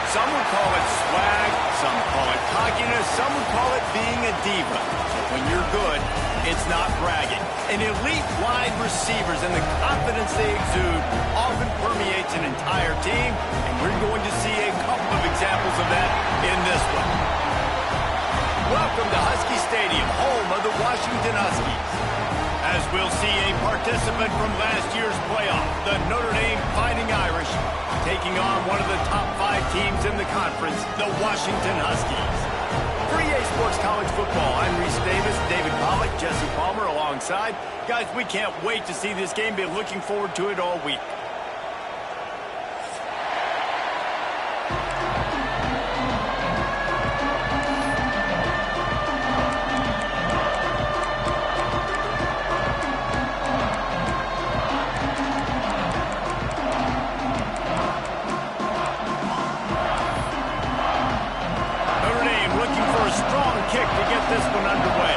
Some would call it swag, some call it cockiness, some would call it being a diva. But when you're good, it's not bragging. An elite wide receivers and the confidence they exude often permeates an entire team, and we're going to see a couple of examples of that in this one. Welcome to Husky Stadium, home of the Washington Huskies. As we'll see a participant from last year's playoff, the Notre Dame Fighting Irish, taking on one of the top 5 teams in the conference, the Washington Huskies. For EA Sports College Football, I'm Reese Davis, David Pollack, Jesse Palmer alongside. Guys, we can't wait to see this game. Been looking forward to it all week. Kick to get this one underway.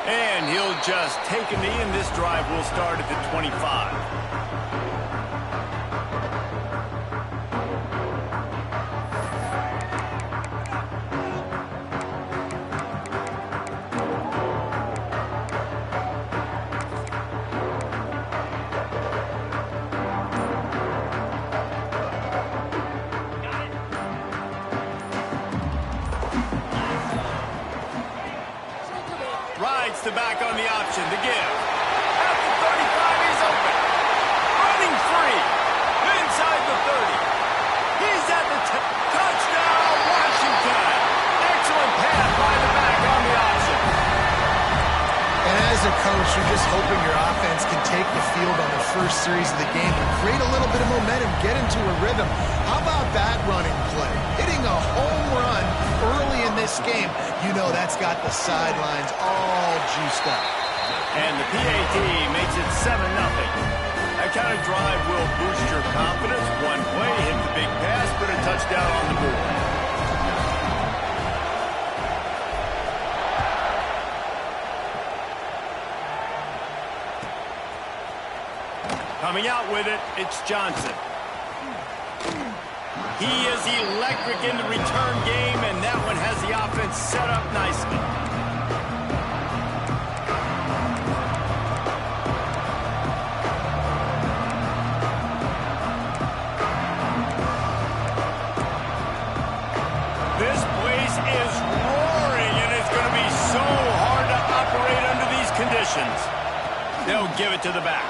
And he'll just take a knee, and this drive will start at the 25. Rides the back on the option to give. At the 35, he's open. Running free. Inside the 30. He's at the touchdown, Washington. Excellent pass by the back on the option. And as a coach, you're just hoping your offense can take the field on the first series of the game and create a little bit of momentum, get into a rhythm. How about that running play? Hitting a home run early in this game. You know that's got the sidelines all juiced up. And the PAT makes it 7-0. That kind of drive will boost your confidence. One play, hit the big pass, put a touchdown on the board. Coming out with it, it's Johnson. He is electric in the return game, and that one has the offense set up nicely. This place is roaring, and it's going to be so hard to operate under these conditions. They'll give it to the back.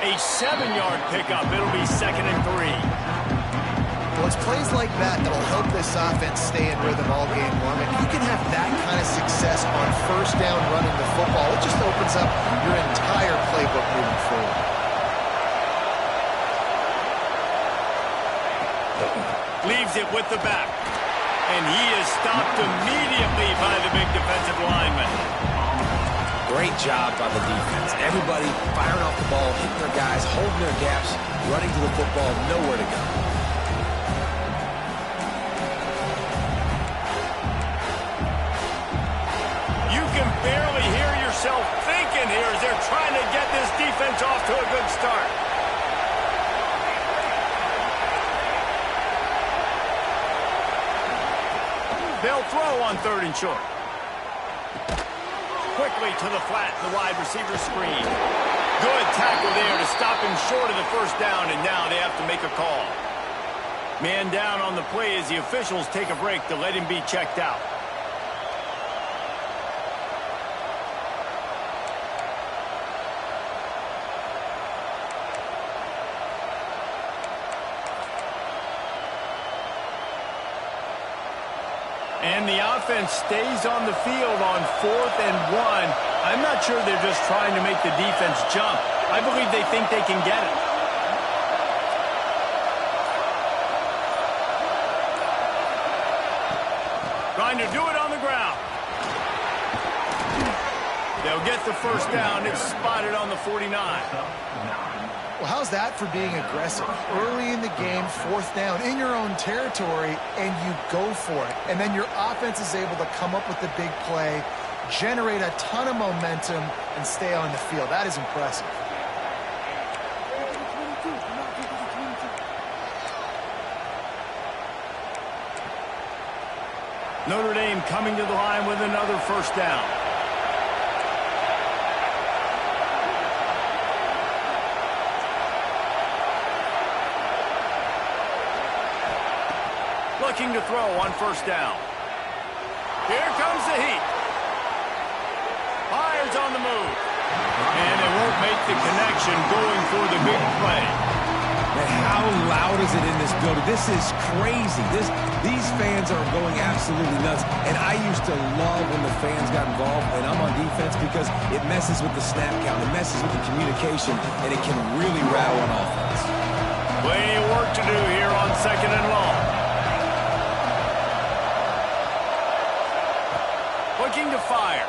A 7-yard pickup. It'll be 2nd and 3. Well, it's plays like that that'll help this offense stay in rhythm all game long. If you can have that kind of success on first down running the football, it just opens up your entire playbook moving forward. Leaves it with the back. And he is stopped immediately by the big defensive lineman. Great job by the defense. Everybody firing off the ball, hitting their guys, holding their gaps, running to the football, nowhere to go. You can barely hear yourself thinking here as they're trying to get this defense off to a good start. They'll throw on 3rd and short. Quickly to the flat, the wide receiver screen. Good tackle there to stop him short of the first down, and now they have to make a call. Man down on the play as the officials take a break to let him be checked out. And the offense stays on the field on 4th and 1. I'm not sure they're just trying to make the defense jump. I believe they think they can get it. Trying to do it on the ground. They'll get the first down. It's spotted on the 49. Well, how's that for being aggressive? Early in the game, 4th down, in your own territory, and you go for it. And then your offense is able to come up with the big play, generate a ton of momentum, and stay on the field. That is impressive. Notre Dame coming to the line with another first down. Looking to throw on first down. Here comes the heat. the connection going for the big play. Man, how loud is it in this building? This is crazy. These fans are going absolutely nuts. And I used to love when the fans got involved, and I'm on defense because it messes with the snap count, it messes with the communication, and it can really rattle an offense. Plenty of work to do here on 2nd and long. Looking to fire.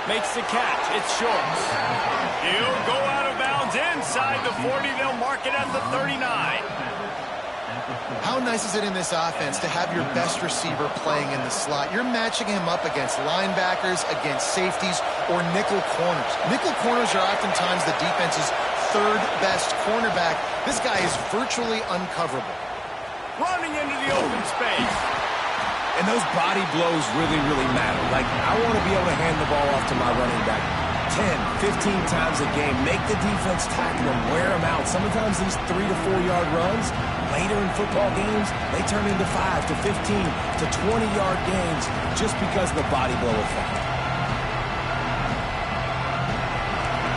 Makes the catch. It's short. He'll go out of bounds inside the 40. They'll mark it at the 39. How nice is it in this offense to have your best receiver playing in the slot? You're matching him up against linebackers, against safeties, or nickel corners. Nickel corners are oftentimes the defense's third best cornerback. This guy is virtually uncoverable. Running into the open space. And those body blows really, really matter. Like, I want to be able to hand the ball off to my running back 10, 15 times a game. Make the defense tackle them, wear them out. Sometimes these 3 to 4 yard runs, later in football games, they turn into 5 to 15 to 20 yard gains just because of the body blow effect.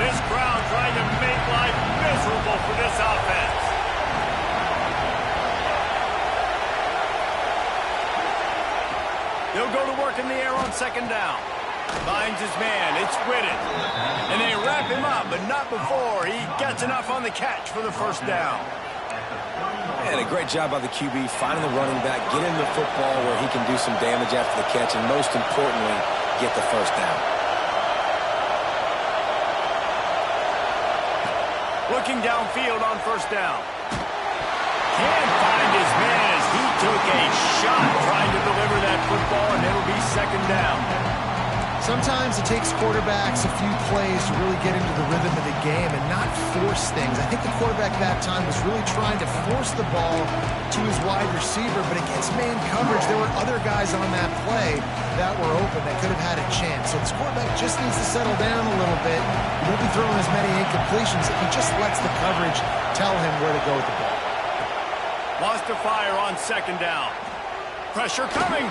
This crowd trying to make life miserable for this offense. He'll go to work in the air on 2nd down. Finds his man. It's Whitted. And they wrap him up, but not before he gets enough on the catch for the 1st down. And a great job by the QB finding the running back, get him the football where he can do some damage after the catch, and most importantly, get the 1st down. Looking downfield on 1st down. Can't find his man as he took a shot trying to deliver that football, and it'll be 2nd down. Sometimes it takes quarterbacks a few plays to really get into the rhythm of the game and not force things. I think the quarterback that time was really trying to force the ball to his wide receiver, but against man coverage, there were other guys on that play that were open that could have had a chance. So this quarterback just needs to settle down a little bit. He won't be throwing as many incompletions if he just lets the coverage tell him where to go with the ball. Wants to fire on 2nd down. Pressure coming.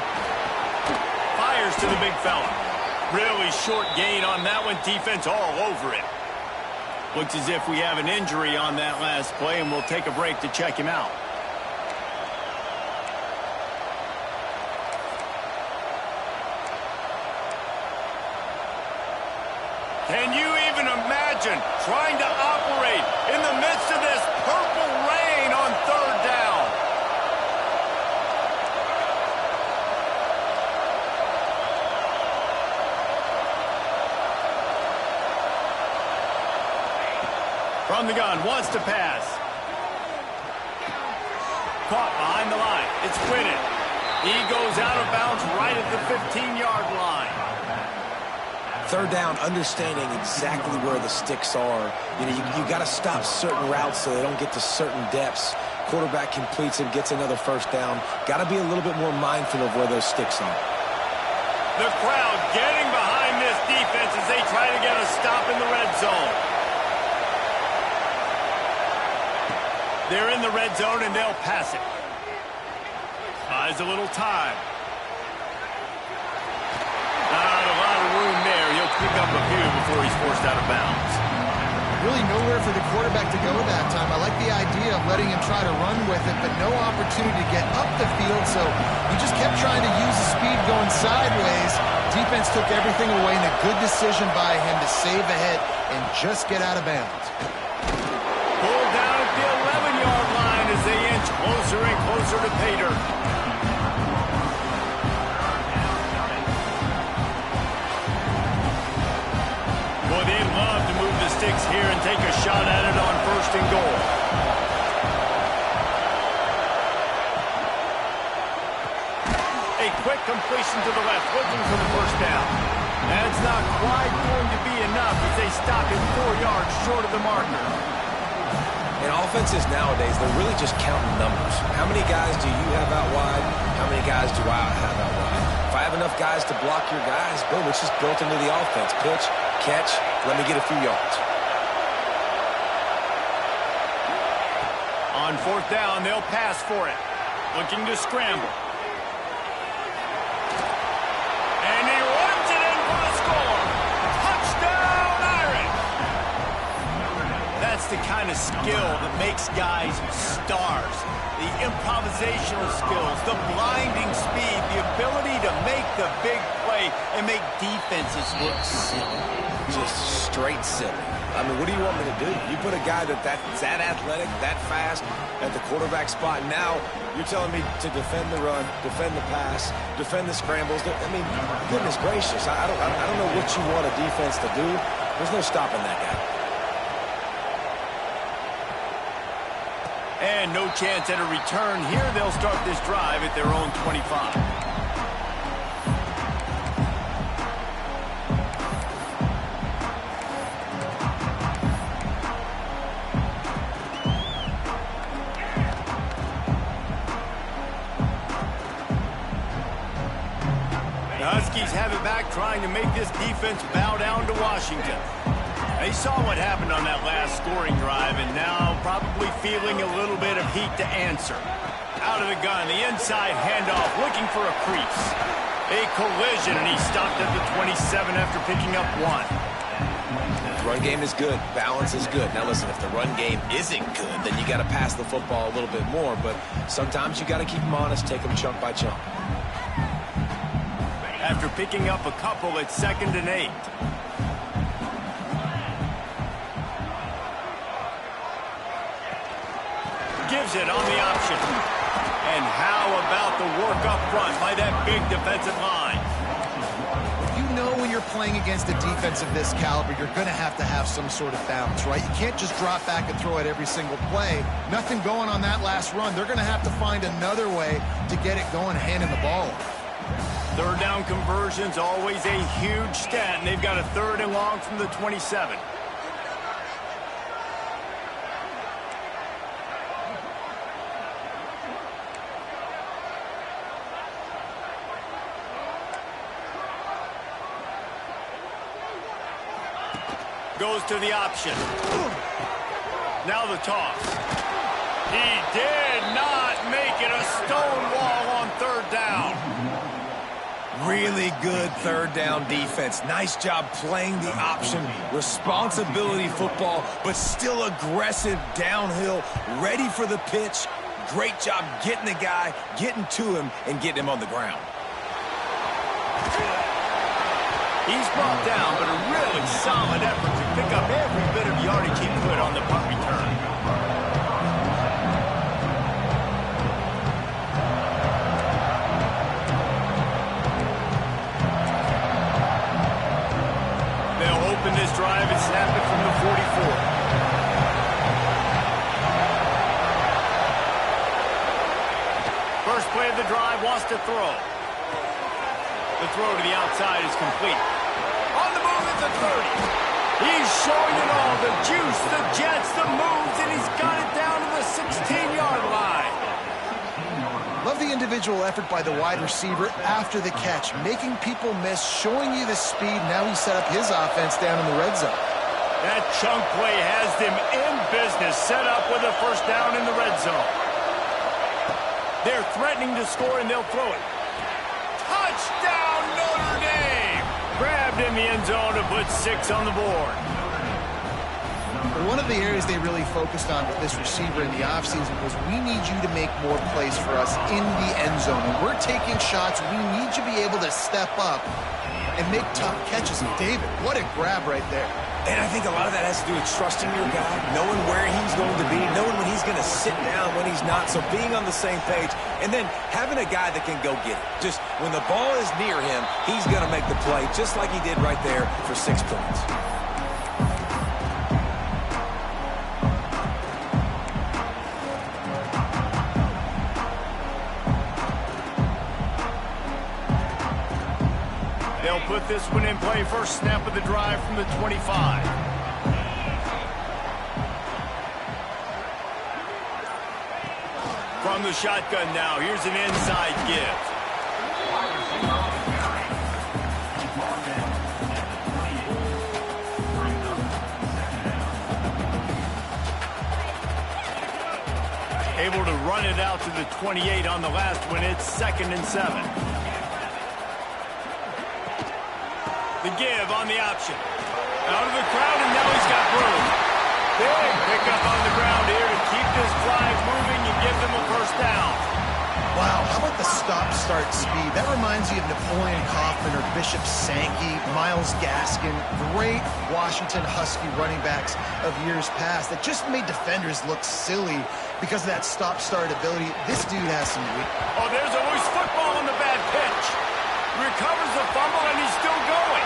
Fires to the big fella. Really short gain on that one. Defense all over it. Looks as if we have an injury on that last play, and we'll take a break to check him out. Can you even imagine trying to operate in the midst of this purple rain on 3rd down? From the gun, wants to pass. Caught behind the line. It's Whitted. He goes out of bounds right at the 15-yard line. 3rd down, understanding exactly where the sticks are. You know, you got to stop certain routes so they don't get to certain depths. Quarterback completes them, gets another 1st down. Got to be a little bit more mindful of where those sticks are. The crowd getting behind this defense as they try to get a stop in the red zone. They're in the red zone, and they'll pass it. Buys a little time. Not a lot of room there. He'll pick up a few before he's forced out of bounds. Really nowhere for the quarterback to go that time. I like the idea of letting him try to run with it, but no opportunity to get up the field, so he just kept trying to use the speed going sideways. Defense took everything away, and a good decision by him to save a hit and just get out of bounds. Pulled down at the 11-yard line as they inch closer and closer to pay dirt. Boy, they'd love to move the sticks here and take a shot at it on 1st and goal. A quick completion to the left, looking for the 1st down. That's not quite going to be enough as they stop him 4 yards short of the marker. In offenses nowadays, they're really just counting numbers. How many guys do you have out wide? How many guys do I have out wide? If I have enough guys to block your guys, boom, it's just built into the offense. Pitch, catch, let me get a few yards. On 4th down, they'll pass for it. Looking to scramble. And he runs it in for the score. the kind of skill that makes guys stars. The improvisational skills, the blinding speed, the ability to make the big play and make defenses look silly. Just straight silly. I mean, what do you want me to do? You put a guy that's that athletic, that fast at the quarterback spot. Now you're telling me to defend the run, defend the pass, defend the scrambles. I mean, goodness gracious. I don't know what you want a defense to do. There's no stopping that guy. And no chance at a return here. They'll start this drive at their own 25. The Huskies have it back, trying to make this defense bow down to Washington. They saw what happened on that last scoring drive, and now probably feeling a little bit of heat to answer. Out of the gun, the inside handoff, looking for a crease. A collision, and he stopped at the 27 after picking up 1. The run game is good. Balance is good. Now listen, if the run game isn't good, then you got to pass the football a little bit more, but sometimes you got to keep them honest, take them chunk by chunk. After picking up a couple, it's 2nd and 8. Gives it on the option. And how about the work up front by that big defensive line? You know when you're playing against a defense of this caliber, you're going to have some sort of balance, right? You can't just drop back and throw it every single play. Nothing going on that last run. They're going to have to find another way to get it going, handing the ball off. 3rd down conversion's always a huge stat, and they've got a 3rd and long from the 27. Goes to the option. Now the toss. He did not make it a stone wall on 3rd down. Really good 3rd down defense. Nice job playing the option. Responsibility football, but still aggressive downhill, ready for the pitch. Great job getting the guy, getting to him, and getting him on the ground. He's brought down, but a really solid effort to pick up every bit of yardage he could on the punt return. They'll open this drive and snap it from the 44. First play of the drive, wants to throw. The throw to the outside is complete. On the move at the 30. He's showing it all. The juice, the jets, the moves, and he's got it down to the 16-yard line. Love the individual effort by the wide receiver after the catch, making people miss, showing you the speed. Now he set up his offense down in the red zone. That chunk play has them in business, set up with a 1st down in the red zone. They're threatening to score, and they'll throw it. Touchdown, Notre Dame! Grabbed in the end zone to put 6 on the board. One of the areas they really focused on with this receiver in the offseason was we need you to make more plays for us in the end zone. When we're taking shots, we need you to be able to step up and make tough catches. And David, what a grab right there. And I think a lot of that has to do with trusting your guy, knowing where he's going to be, knowing when he's going to sit down, when he's not, so being on the same page, and then having a guy that can go get it. Just when the ball is near him, he's going to make the play, just like he did right there for 6 points. They'll put this one in play. First snap of the drive from the 25. From the shotgun now, here's an inside give. Able to run it out to the 28 on the last one. It's 2nd and 7. The give on the option. Out of the crowd, and now he's got room. Big pickup on the ground here to keep this drive moving and give them a first down. Wow, how about the stop-start speed? That reminds you of Napoleon Kaufman or Bishop Sankey, Myles Gaskin, great Washington Husky running backs of years past that just made defenders look silly because of that stop-start ability. This dude has some weakness. Oh, there's a loose football on the bad pitch. Recovers the fumble, and he's still going.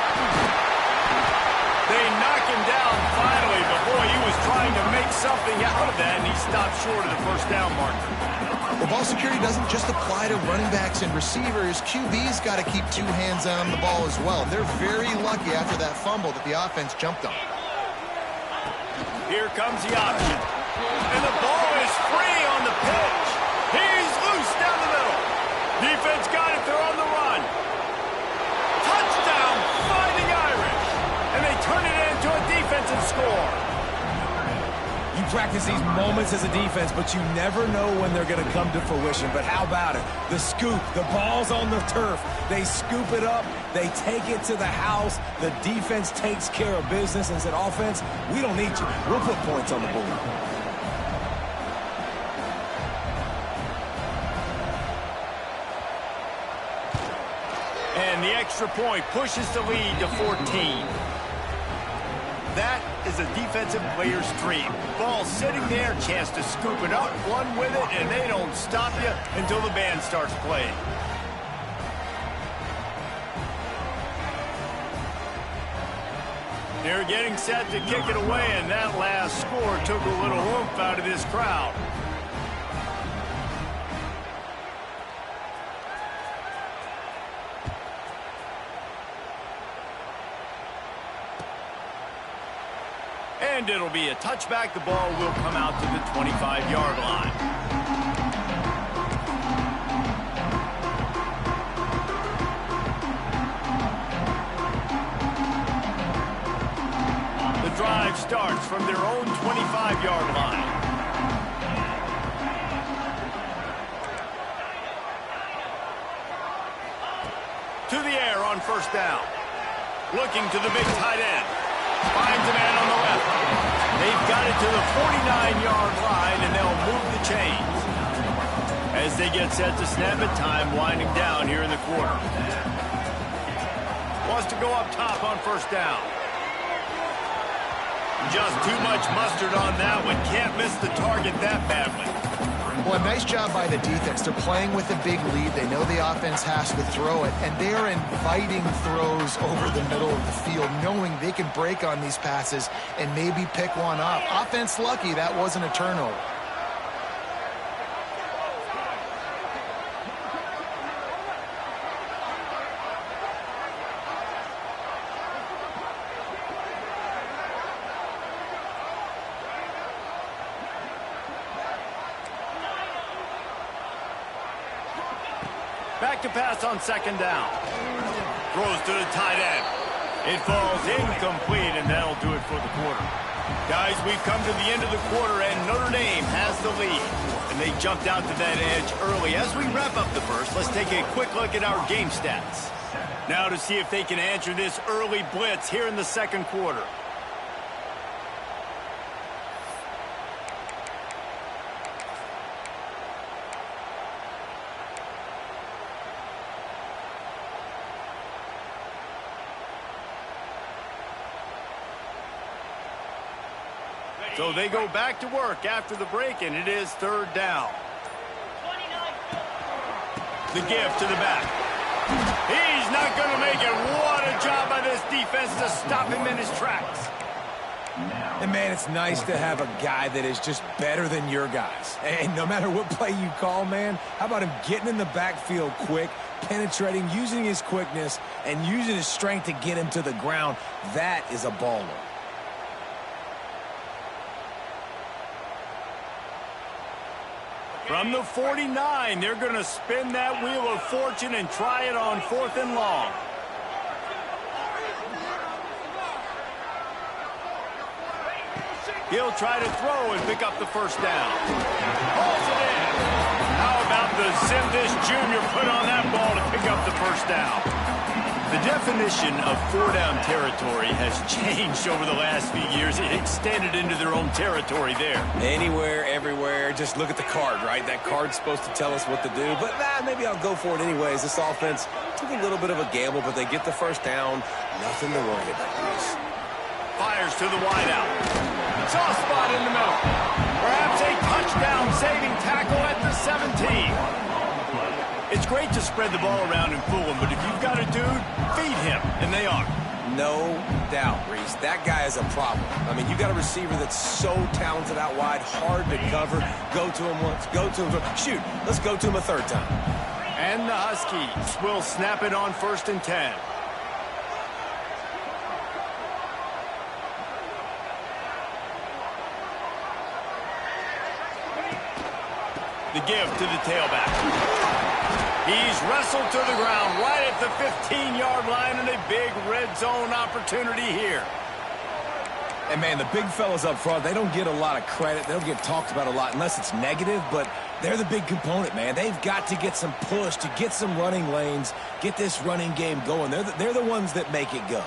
They knock him down finally, but boy, he was trying to make something out of that, and he stopped short of the first down marker. Well, ball security doesn't just apply to running backs and receivers. QB's got to keep two hands on the ball as well. They're very lucky after that fumble that the offense jumped on. Here comes the option. And the ball is free on the pitch. He's loose down the middle. Defense got it. They're on the run. Touchdown, Fighting Irish. And they turn it into a defensive score. You practice these moments as a defense, but you never know when they're going to come to fruition. But how about it? The scoop, the ball's on the turf. They scoop it up. They take it to the house. The defense takes care of business and said, offense, we don't need you. We'll put points on the board. And the extra point pushes the lead to 14. That is a defensive player's dream. Ball sitting there, chance to scoop it up, run with it, and they don't stop you until the band starts playing. They're getting set to kick it away, and that last score took a little oomph out of this crowd. And it'll be a touchback. The ball will come out to the 25-yard line. The drive starts from their own 25-yard line. To the air on first down. Looking to the big tight end. Finds a man on the left. They've got it to the 49-yard line, and they'll move the chains. As they get set to snap it, time winding down here in the quarter. Wants to go up top on first down. Just too much mustard on that one. Can't miss the target that badly. Well, a nice job by the defense. They're playing with a big lead. They know the offense has to throw it, and they are inviting throws over the middle of the field, knowing they can break on these passes and maybe pick one up. Offense lucky that wasn't a turnover. Back to pass on second down. Throws to the tight end. It falls incomplete, and that'll do it for the quarter. Guys, we've come to the end of the quarter, and Notre Dame has the lead. And they jumped out to that edge early. As we wrap up the first, let's take a quick look at our game stats. Now to see if they can answer this early blitz here in the second quarter. So they go back to work after the break, and it is third down. The give to the back. He's not going to make it. What a job by this defense to stop him in his tracks. And, man, it's nice to have a guy that is just better than your guys. And no matter what play you call, man, how about him getting in the backfield quick, penetrating, using his quickness, and using his strength to get him to the ground? That is a baller. From the 49, they're going to spin that wheel of fortune and try it on 4th and long. He'll try to throw and pick up the first down. Pulls it in. How about the Simdish Jr. put on that ball to pick up the first down? The definition of four-down territory has changed over the last few years. It extended into their own territory there. Anywhere, everywhere. Just look at the card, right? That card's supposed to tell us what to do. But maybe I'll go for it anyways. This offense took a little bit of a gamble, but they get the first down. Nothing to worry about, guys. Fires to the wideout. Soft spot in the middle. Perhaps a touchdown-saving tackle at the 17. It's great to spread the ball around and fool him, but if you've got a dude, feed him, and they are. No doubt, Reese. That guy is a problem. I mean, you got a receiver that's so talented out wide, hard to cover. Go to him once, go to him twice. Shoot, let's go to him a third time. And the Huskies will snap it on 1st and 10. The give to the tailback. He's wrestled to the ground right at the 15-yard line, and a big red zone opportunity here. And, man, the big fellas up front, they don't get a lot of credit. They don't get talked about a lot unless it's negative, but they're the big component, man. They've got to get some push, to get some running lanes, get this running game going. They're the ones that make it go.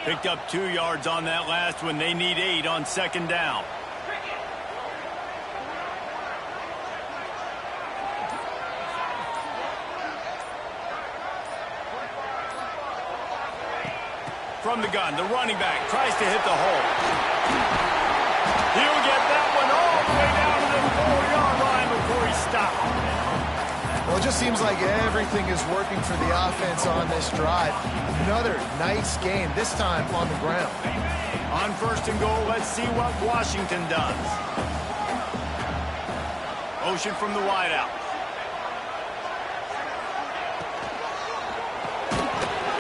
Picked up 2 yards on that last one. They need 8 on 2nd down. From the gun, the running back tries to hit the hole. He'll get that one all the way down to the 4-yard line before he stopped. Well, it just seems like everything is working for the offense on this drive. Another nice game, this time on the ground. On 1st and goal, let's see what Washington does. Motion from the wideout.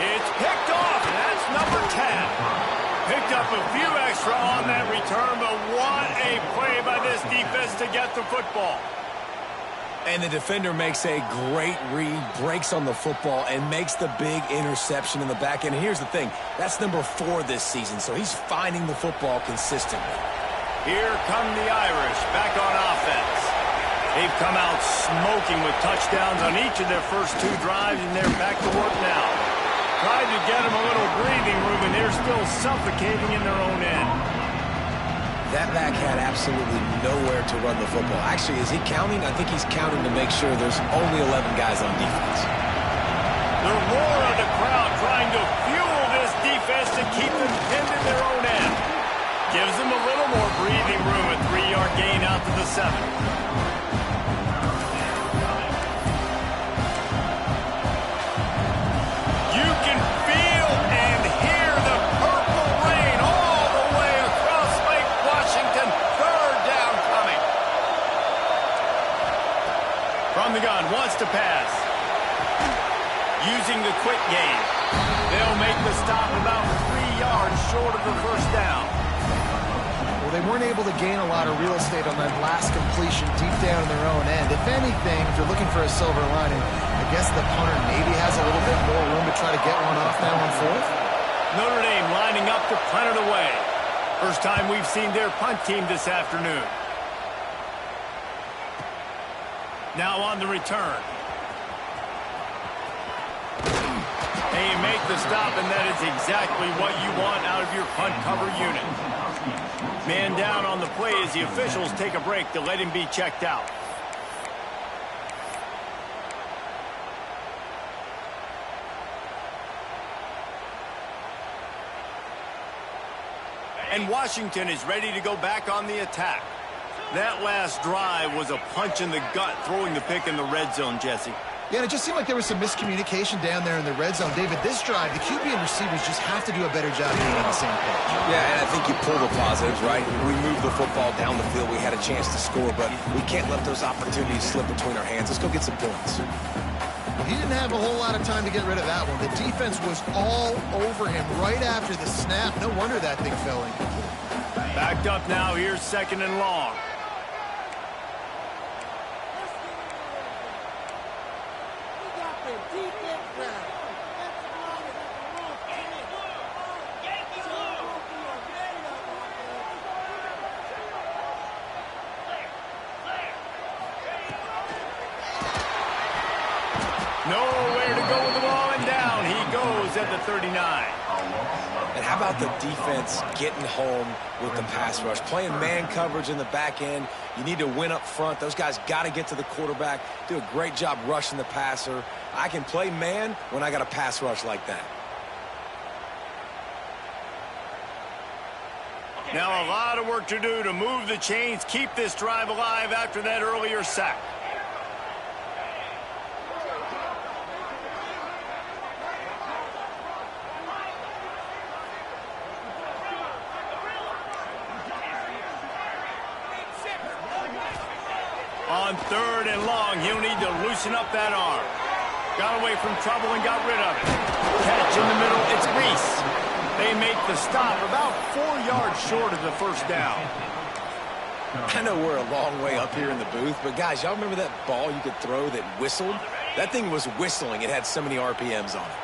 It's picked off, and that's number 10. Picked up a few extra on that return, but what a play by this defense to get the football. And the defender makes a great read, breaks on the football, and makes the big interception in the back end. And here's the thing, that's number 4 this season, so he's finding the football consistently. Here come the Irish back on offense. They've come out smoking with touchdowns on each of their first 2 drives, and they're back to work now. Tried to get them a little breathing room, and they're still suffocating in their own end. That back had absolutely nowhere to run the football. Actually, is he counting? I think he's counting to make sure there's only 11 guys on defense. The roar of the crowd trying to fuel this defense to keep them pinned in their own end. Gives them a little more breathing room, a 3-yard gain out to the 7. From the gun, wants to pass. Using the quick game. They'll make the stop about 3 yards short of the first down. Well, they weren't able to gain a lot of real estate on that last completion deep down in their own end. If anything, if you're looking for a silver lining, I guess the punter maybe has a little bit more room to try to get one off now on 4th. Notre Dame lining up to punt it away. First time we've seen their punt team this afternoon. Now on the return. They make the stop, and that is exactly what you want out of your punt cover unit. Man down on the play as the officials take a break to let him be checked out. And Washington is ready to go back on the attack. That last drive was a punch in the gut, throwing the pick in the red zone, Jesse. Yeah, and it just seemed like there was some miscommunication down there in the red zone. David, this drive, the QB and receivers just have to do a better job being on the same page. Yeah, and I think you pull the positives, right? We moved the football down the field. We had a chance to score, but we can't let those opportunities slip between our hands. Let's go get some points. He didn't have a whole lot of time to get rid of that one. The defense was all over him right after the snap. No wonder that thing fell in. Backed up now. Here's 2nd and long. Nowhere 39. And how about the defense getting home with the pass rush? Playing man coverage in the back end. You need to win up front. Those guys got to get to the quarterback, do a great job rushing the passer. I can play man when I got a pass rush like that. Now a lot of work to do to move the chains, keep this drive alive after that earlier sack. On 3rd and long, he'll need to loosen up that arm. Got away from trouble and got rid of it. Catch in the middle, it's Reese. They make the stop about 4 yards short of the first down. I know we're a long way up here in the booth, but guys, y'all remember that ball you could throw that whistled? That thing was whistling. It had so many RPMs on it.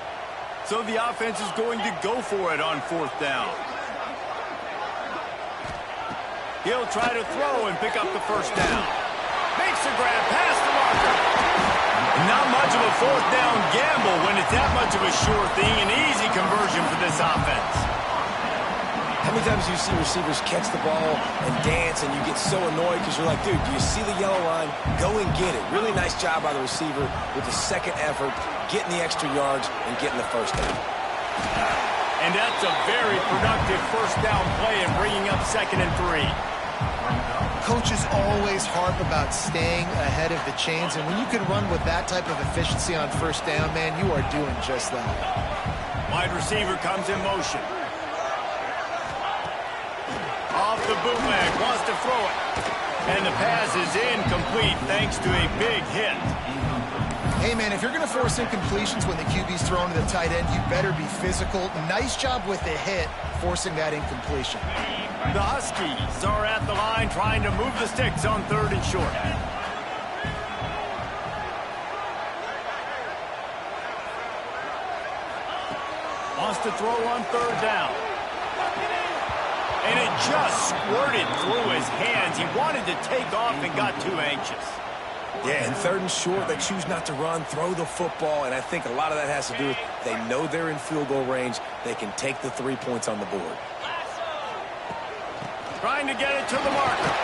So the offense is going to go for it on 4th down. He'll try to throw and pick up the first down. Makes the grab past the marker. Not much of a 4th down gamble when it's that much of a sure thing, an easy conversion for this offense. How many times do you see receivers catch the ball and dance and you get so annoyed because you're like, dude, do you see the yellow line? Go and get it. Really nice job by the receiver with the second effort, getting the extra yards and getting the first down. And that's a very productive first down play and bringing up 2nd and 3. Coaches always harp about staying ahead of the chains, and when you can run with that type of efficiency on first down, man, you are doing just that. Wide receiver comes in motion. Off the bootleg, wants to throw it. And the pass is incomplete thanks to a big hit. Hey, man, if you're going to force incompletions when the QB's thrown to the tight end, you better be physical. Nice job with the hit, forcing that incompletion. The Huskies are at the line trying to move the sticks on 3rd and short. Wants to throw on 3rd down. And it just squirted through his hands. He wanted to take off and got too anxious. Yeah, and 3rd and short, they choose not to run, throw the football, and I think a lot of that has to do with they know they're in field goal range. They can take the 3 points on the board. Trying to get it to the marker.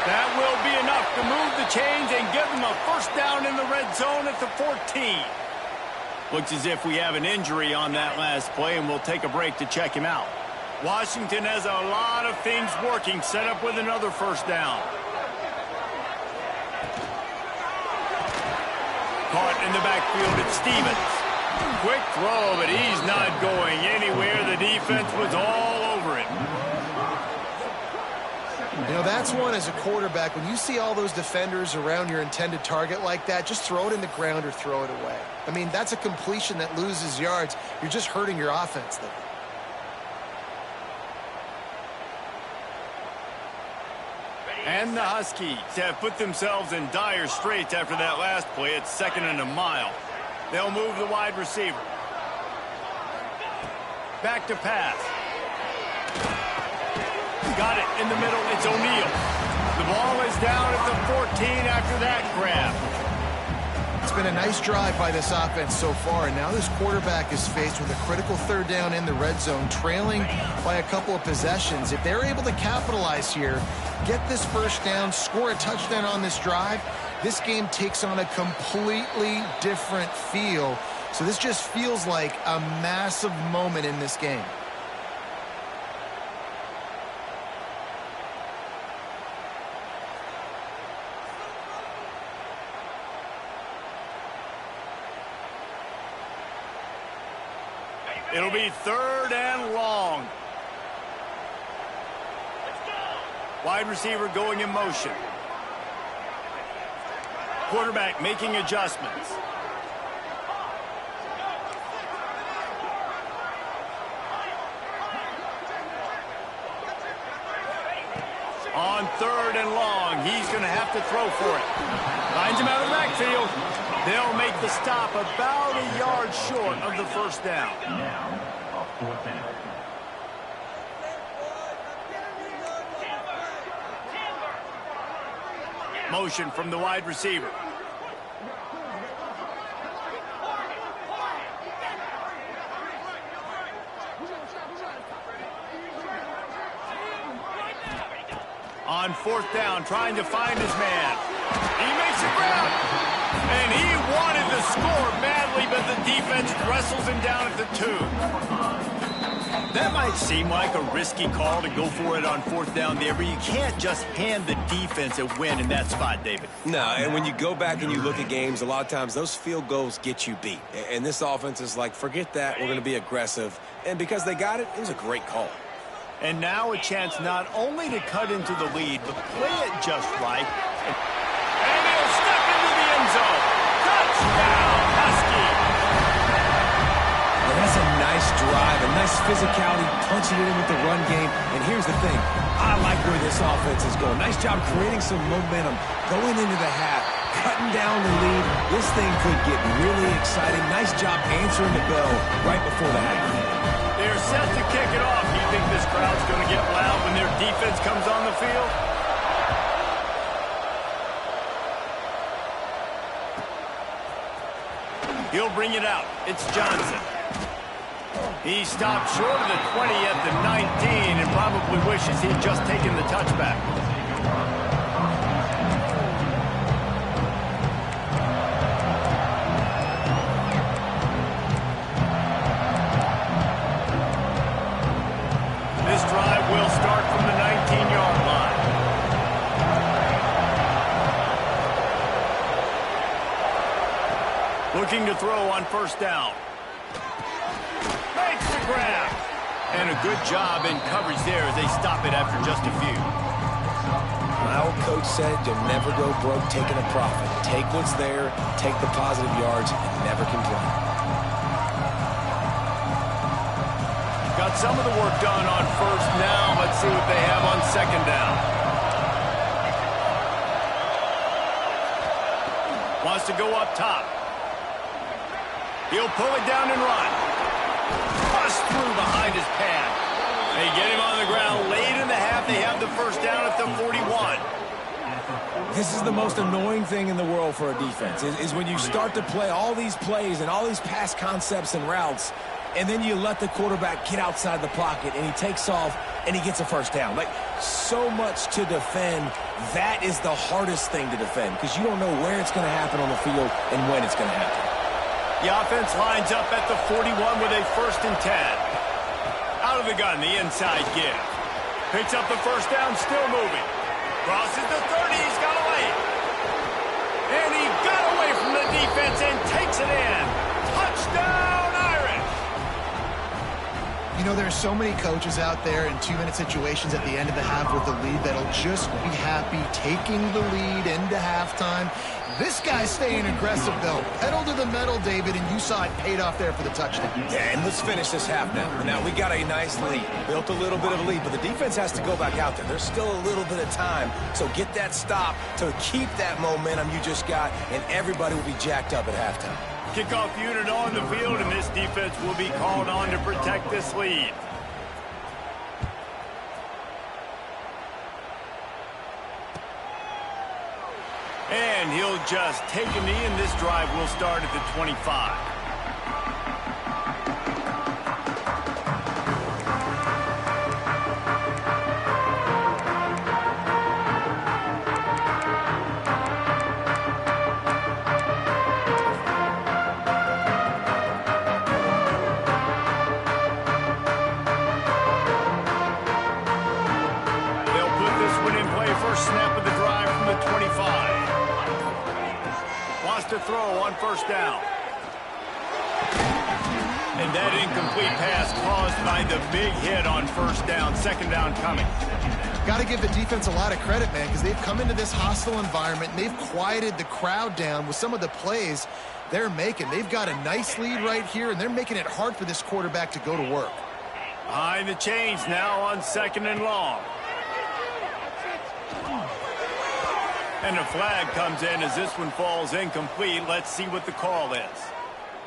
That will be enough to move the chains and give them a first down in the red zone at the 14. Looks as if we have an injury on that last play, and we'll take a break to check him out. Washington has a lot of things working, set up with another first down. Caught in the backfield, it's Stevens. Quick throw, but he's not going anywhere. The defense was all over it. You know, that's one as a quarterback. When you see all those defenders around your intended target like that, just throw it in the ground or throw it away. I mean, that's a completion that loses yards. You're just hurting your offense there. And the Huskies have put themselves in dire straits after that last play. It's 2nd and a mile. They'll move the wide receiver. Back to pass. Got it in the middle. It's O'Neal. The ball is down at the 14 after that grab. It's been a nice drive by this offense so far, and now this quarterback is faced with a critical 3rd down in the red zone, trailing by a couple of possessions. If they're able to capitalize here, get this first down, score a touchdown on this drive, this game takes on a completely different feel. So this just feels like a massive moment in this game. It'll be 3rd and long. Wide receiver going in motion. Quarterback making adjustments. On 3rd and long, he's going to have to throw for it. Finds him out of the backfield. They'll make the stop about a yard short of the first down. Motion from the wide receiver. On fourth down, trying to find his man. He makes a grab. And he wanted to score badly, but the defense wrestles him down at the 2. That might seem like a risky call to go for it on fourth down there, but you can't just hand the defense a win in that spot, David. No, and when you go back and you look at games, a lot of times those field goals get you beat. And this offense is like, forget that, we're going to be aggressive. And because they got it, it was a great call. And now a chance not only to cut into the lead, but play it just right. And he'll step into the end zone. Touchdown, Husky! Well, that's a nice drive, a nice physicality, punching it in with the run game. And here's the thing, I like where this offense is going. Nice job creating some momentum, going into the half, cutting down the lead. This thing could get really exciting. Nice job answering the bell right before the half. They're set to kick it off. Do you think this crowd's going to get loud when their defense comes on the field? He'll bring it out. It's Johnson. He stopped short of the 20 at the 19 and probably wishes he'd just taken the touchback. This drive will start from the 19-yard line. Looking to throw on first down. Makes the grab. And a good job in coverage there as they stop it after just a few. My old coach said you'll never go broke taking a profit. Take what's there, take the positive yards, and never complain. Got some of the work done on first. Now let's see what they have on second down. Wants to go up top. He'll pull it down and run. Bust through behind his pad. They get him on the ground late in the half. They have the first down at the 41. This is the most annoying thing in the world for a defense, is when you start to play all these plays and all these pass concepts and routes, and then you let the quarterback get outside the pocket, and he takes off, and he gets a first down. Like, so much to defend. That is the hardest thing to defend, because you don't know where it's going to happen on the field and when it's going to happen. The offense lines up at the 41 with a 1st and 10. Out of the gun, the inside give. Picks up the first down, still moving. Crosses the 30, he's got away. And he got away from the defense and takes it in. Touchdown, Irish! You know, there are so many coaches out there in 2-minute situations at the end of the half with the lead that'll just be happy taking the lead into halftime. This guy's staying aggressive, though. Pedal to the metal, David, and you saw it paid off there for the touchdown. Yeah, and let's finish this half now. Now, we got a nice lead. Built a little bit of a lead, but the defense has to go back out there. There's still a little bit of time, so get that stop to keep that momentum you just got, and everybody will be jacked up at halftime. Kickoff unit on the field, and this defense will be called on to protect this lead. And he'll just take a knee, and this drive will start at the 25. They'll put this one in play. First snap of the drive from the 25. Wants to throw on first down. And that incomplete pass caused by the big hit on first down. Second down coming. Got to give the defense a lot of credit, man, because they've come into this hostile environment, and they've quieted the crowd down with some of the plays they're making. They've got a nice lead right here, and they're making it hard for this quarterback to go to work. Behind the chains now on 2nd and long. And a flag comes in as this one falls incomplete. Let's see what the call is.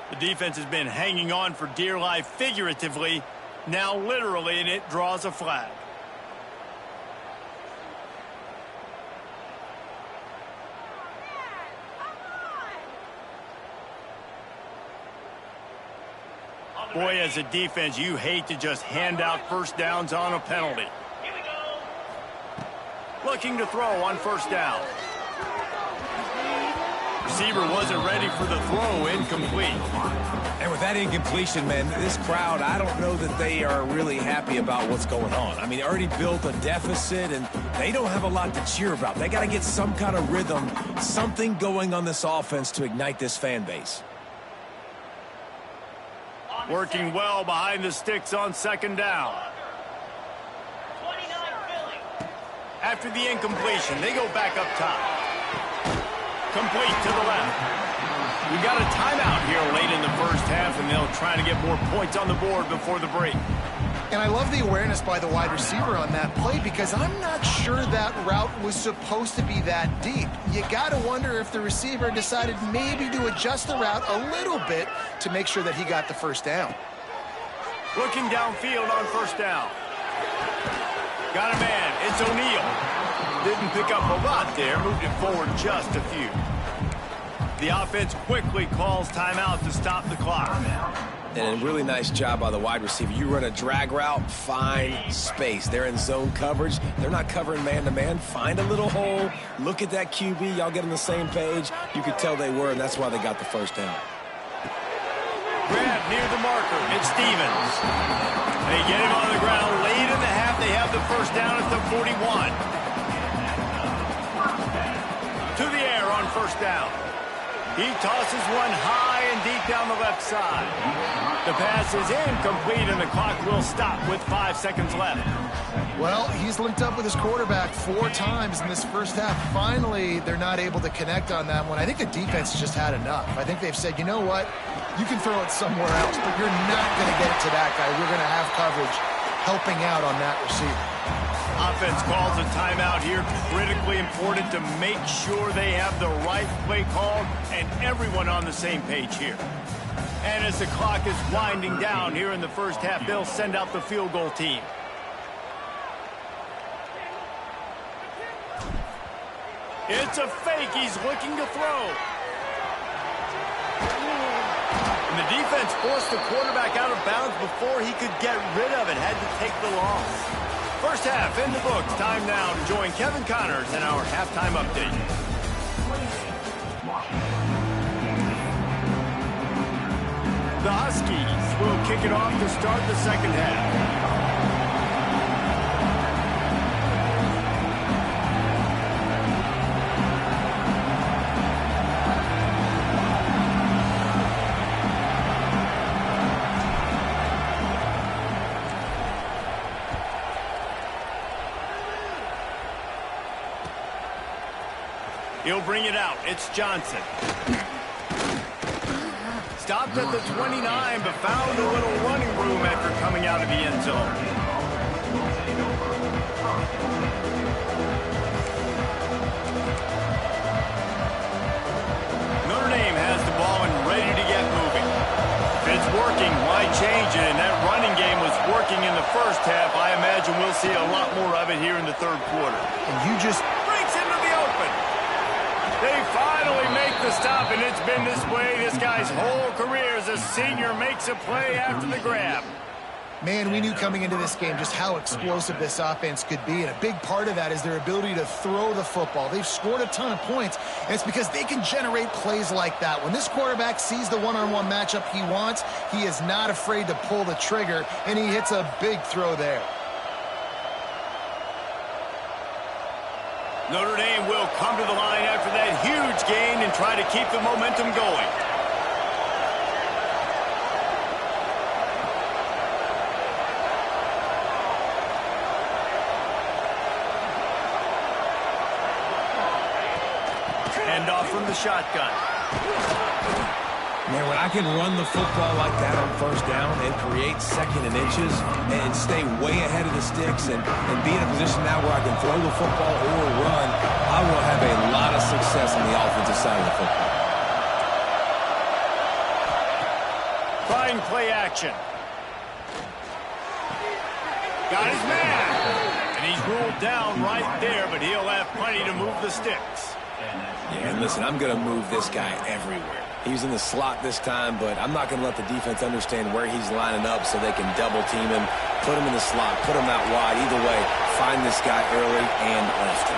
The defense has been hanging on for dear life figuratively, now literally, and it draws a flag. Boy, as a defense, you hate to just hand out first downs on a penalty. Look looking to throw on first down. Receiver wasn't ready for the throw, incomplete. And with that incompletion, man, this crowd, I don't know that they are really happy about what's going on. I mean, they already built a deficit, and they don't have a lot to cheer about. They got to get some kind of rhythm, something going on this offense to ignite this fan base. Working well behind the sticks on second down. After the incompletion, they go back up top. Complete to the left. We got a timeout here late in the first half, and they'll try to get more points on the board before the break. And I love the awareness by the wide receiver on that play because I'm not sure that route was supposed to be that deep. You got to wonder if the receiver decided maybe to adjust the route a little bit to make sure that he got the first down. Looking downfield on first down. Got a man. It's O'Neal. Didn't pick up a lot there. Moved it forward just a few. The offense quickly calls timeout to stop the clock. And a really nice job by the wide receiver. You run a drag route, find space. They're in zone coverage. They're not covering man-to-man. Find a little hole. Look at that QB. Y'all get on the same page. You could tell they were, and that's why they got the first down. Grab near the marker. It's Stevens. They get him on the ground. Late in the half, they have the first down at the 41. To the air on first down. He tosses one high and deep down the left side. The pass is incomplete, and the clock will stop with 5 seconds left. Well, he's linked up with his quarterback 4 times in this first half. Finally, they're not able to connect on that one. I think the defense just had enough. I think they've said, you know what? You can throw it somewhere else, but you're not going to get it to that guy. We're going to have coverage helping out on that receiver. Offense calls a timeout here. Critically important to make sure they have the right play called and everyone on the same page here. And as the clock is winding down here in the first half, they'll send out the field goal team. It's a fake. He's looking to throw. And the defense forced the quarterback out of bounds before he could get rid of it. Had to take the loss. First half in the books. Time now to join Kevin Connors in our halftime update. The Huskies will kick it off to start the second half. He'll bring it out. It's Johnson. Stopped at the 29, but found a little running room after coming out of the end zone. Notre Dame has the ball and ready to get moving. If it's working, why change it? And that running game was working in the first half. I imagine we'll see a lot more of it here in the third quarter. And you just breaks into the open. They finally make the stop, and it's been this way this guy's whole career as a senior. Makes a play after the grab. Man, we knew coming into this game just how explosive this offense could be, and a big part of that is their ability to throw the football. They've scored a ton of points, and it's because they can generate plays like that. When this quarterback sees the one-on-one matchup he wants, he is not afraid to pull the trigger, and he hits a big throw there. Notre Dame will come to the line after that huge gain and try to keep the momentum going. Hand off from the shotgun. Man, when I can run the football like that on first down and create second and inches and stay way ahead of the sticks and be in a position now where I can throw the football or run, I will have a lot of success on the offensive side of the football. Trying play action. Got his man. And he's ruled down right there, but he'll have plenty to move the sticks. Yeah, and listen, I'm going to move this guy everywhere. He was in the slot this time, but I'm not going to let the defense understand where he's lining up so they can double team him, put him in the slot, put him out wide. Either way, find this guy early and often.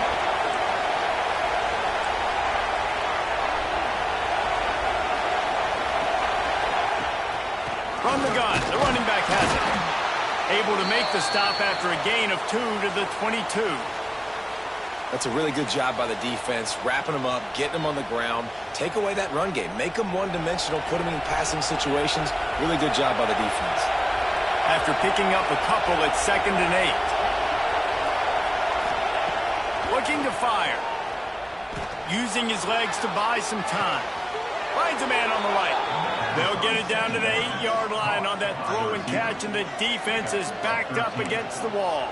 From the gun, the running back has it. Able to make the stop after a gain of 2 to the 22. That's a really good job by the defense, wrapping them up, getting them on the ground. Take away that run game. Make them one-dimensional, put them in passing situations. Really good job by the defense. After picking up a couple, it's 2nd and 8. Looking to fire. Using his legs to buy some time. Finds a man on the right. They'll get it down to the 8-yard line on that throw and catch, and the defense is backed up against the wall.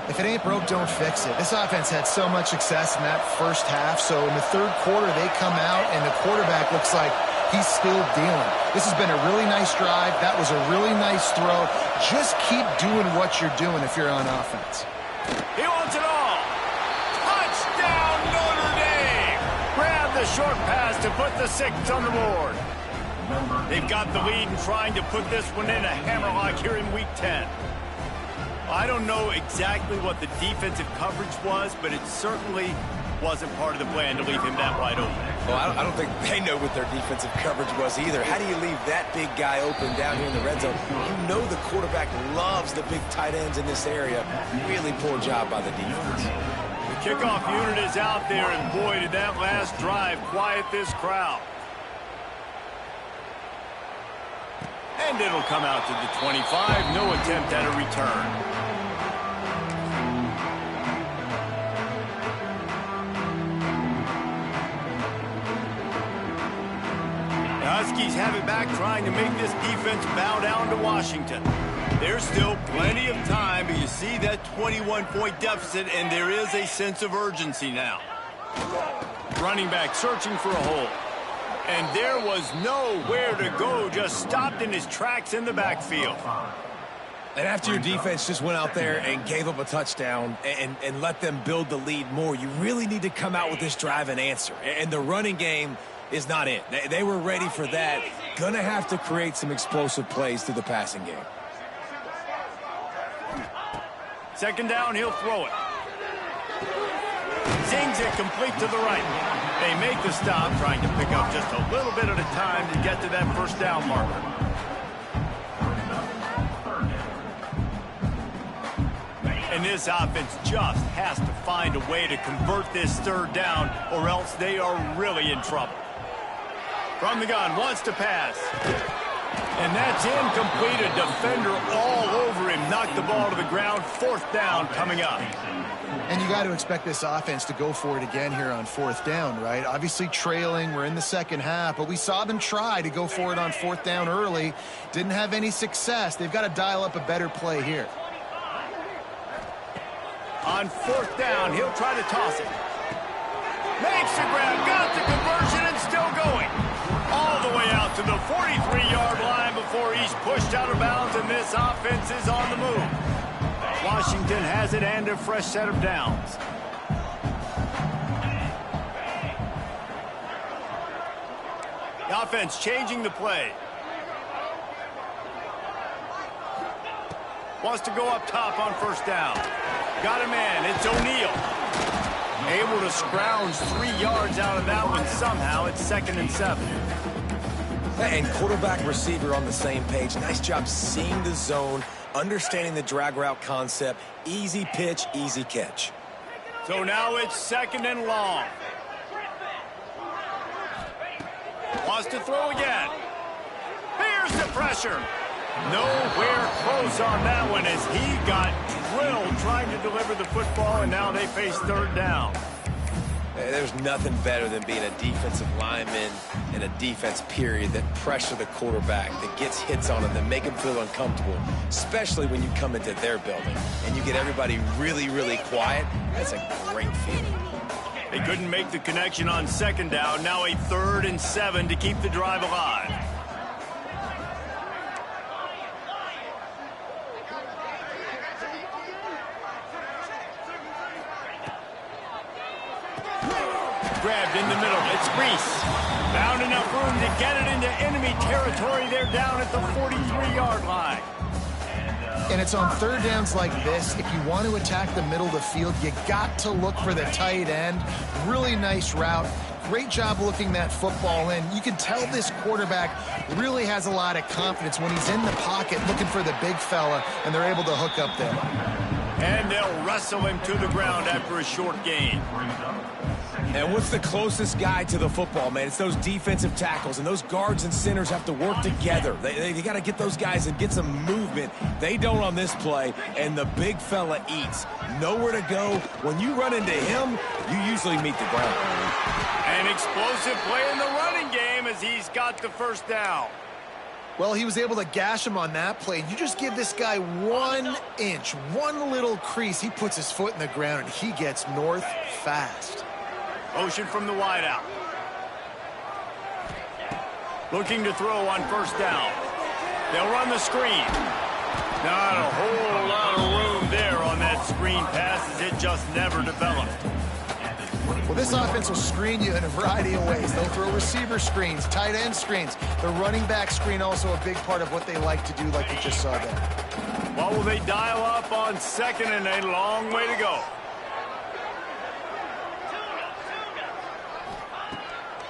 If it ain't broke, don't fix it. This offense had so much success in that first half, so in the third quarter, they come out, and the quarterback looks like he's still dealing. This has been a really nice drive. That was a really nice throw. Just keep doing what you're doing if you're on offense. He wants it all. Touchdown, Notre Dame! Grab the short pass to put the 6 on the board. They've got the lead and trying to put this one in a hammerlock here in Week 10. I don't know exactly what the defensive coverage was, but it certainly wasn't part of the plan to leave him that wide open. Well, I don't think they know what their defensive coverage was either. How do you leave that big guy open down here in the red zone? You know the quarterback loves the big tight ends in this area. Really poor job by the defense. The kickoff unit is out there, and boy, did that last drive quiet this crowd. And it'll come out to the 25. No attempt at a return. The Huskies have it back, trying to make this defense bow down to Washington. There's still plenty of time, but you see that 21-point deficit, and there is a sense of urgency now. Running back searching for a hole. And there was nowhere to go, just stopped in his tracks in the backfield. And after your defense just went out there and gave up a touchdown and let them build the lead more, you really need to come out with this drive and answer. And the running game is not it. They were ready for that. Gonna have to create some explosive plays through the passing game. 2nd down, he'll throw it. Zings it complete to the right. They make the stop, trying to pick up just a little bit at a time to get to that 1st down marker. And this offense just has to find a way to convert this 3rd down, or else they are really in trouble. From the gun, wants to pass. And that's incomplete. A defender all over him. Knocked the ball to the ground. 4th down coming up. And you got to expect this offense to go for it again here on 4th down, right? Obviously trailing. We're in the 2nd half, but we saw them try to go for it on 4th down early. Didn't have any success. They've got to dial up a better play here. On 4th down, he'll try to toss it. Makes the grab, got the conversion, and still going. All the way out to the 43-yard line before he's pushed out of bounds, and this offense is on the move. Washington has it and a fresh set of downs. The offense changing the play. Wants to go up top on 1st down. Got a man. It's O'Neal. Able to scrounge 3 yards out of that one somehow. It's 2nd and 7. And quarterback receiver on the same page. Nice job seeing the zone, understanding the drag route concept. Easy pitch, easy catch. So now it's 2nd and long. Wants to throw again. Here's the pressure. Nowhere close on that one as he got drilled trying to deliver the football, and now they face 3rd down. There's nothing better than being a defensive lineman in a defense period that pressure the quarterback, that gets hits on him, that make him feel uncomfortable, especially when you come into their building and you get everybody really, really quiet. That's a great feeling. They couldn't make the connection on 2nd down. Now a 3rd and 7 to keep the drive alive. Grabbed in the middle. It's Reese. Found enough room to get it into enemy territory. They're down at the 43-yard line. And it's on third downs like this. If you want to attack the middle of the field, you got to look for the tight end. Really nice route. Great job looking that football in. You can tell this quarterback really has a lot of confidence when he's in the pocket looking for the big fella, and they're able to hook up there. And they'll wrestle him to the ground after a short gain. And what's the closest guy to the football, man? It's those defensive tackles, and those guards and centers have to work together. They got to get those guys and get some movement. They don't on this play, and the big fella eats. Nowhere to go. When you run into him, you usually meet the ground. An explosive play in the running game as he's got the first down. Well, he was able to gash him on that play. You just give this guy 1 inch, one little crease. He puts his foot in the ground, and he gets north fast. Motion from the wideout. Looking to throw on first down. They'll run the screen. Not a whole lot of room there on that screen pass as it just never developed. Well, this offense will screen you in a variety of ways. They'll throw receiver screens, tight end screens. The running back screen also a big part of what they like to do, like you just saw there. What will they dial up on second and a long way to go?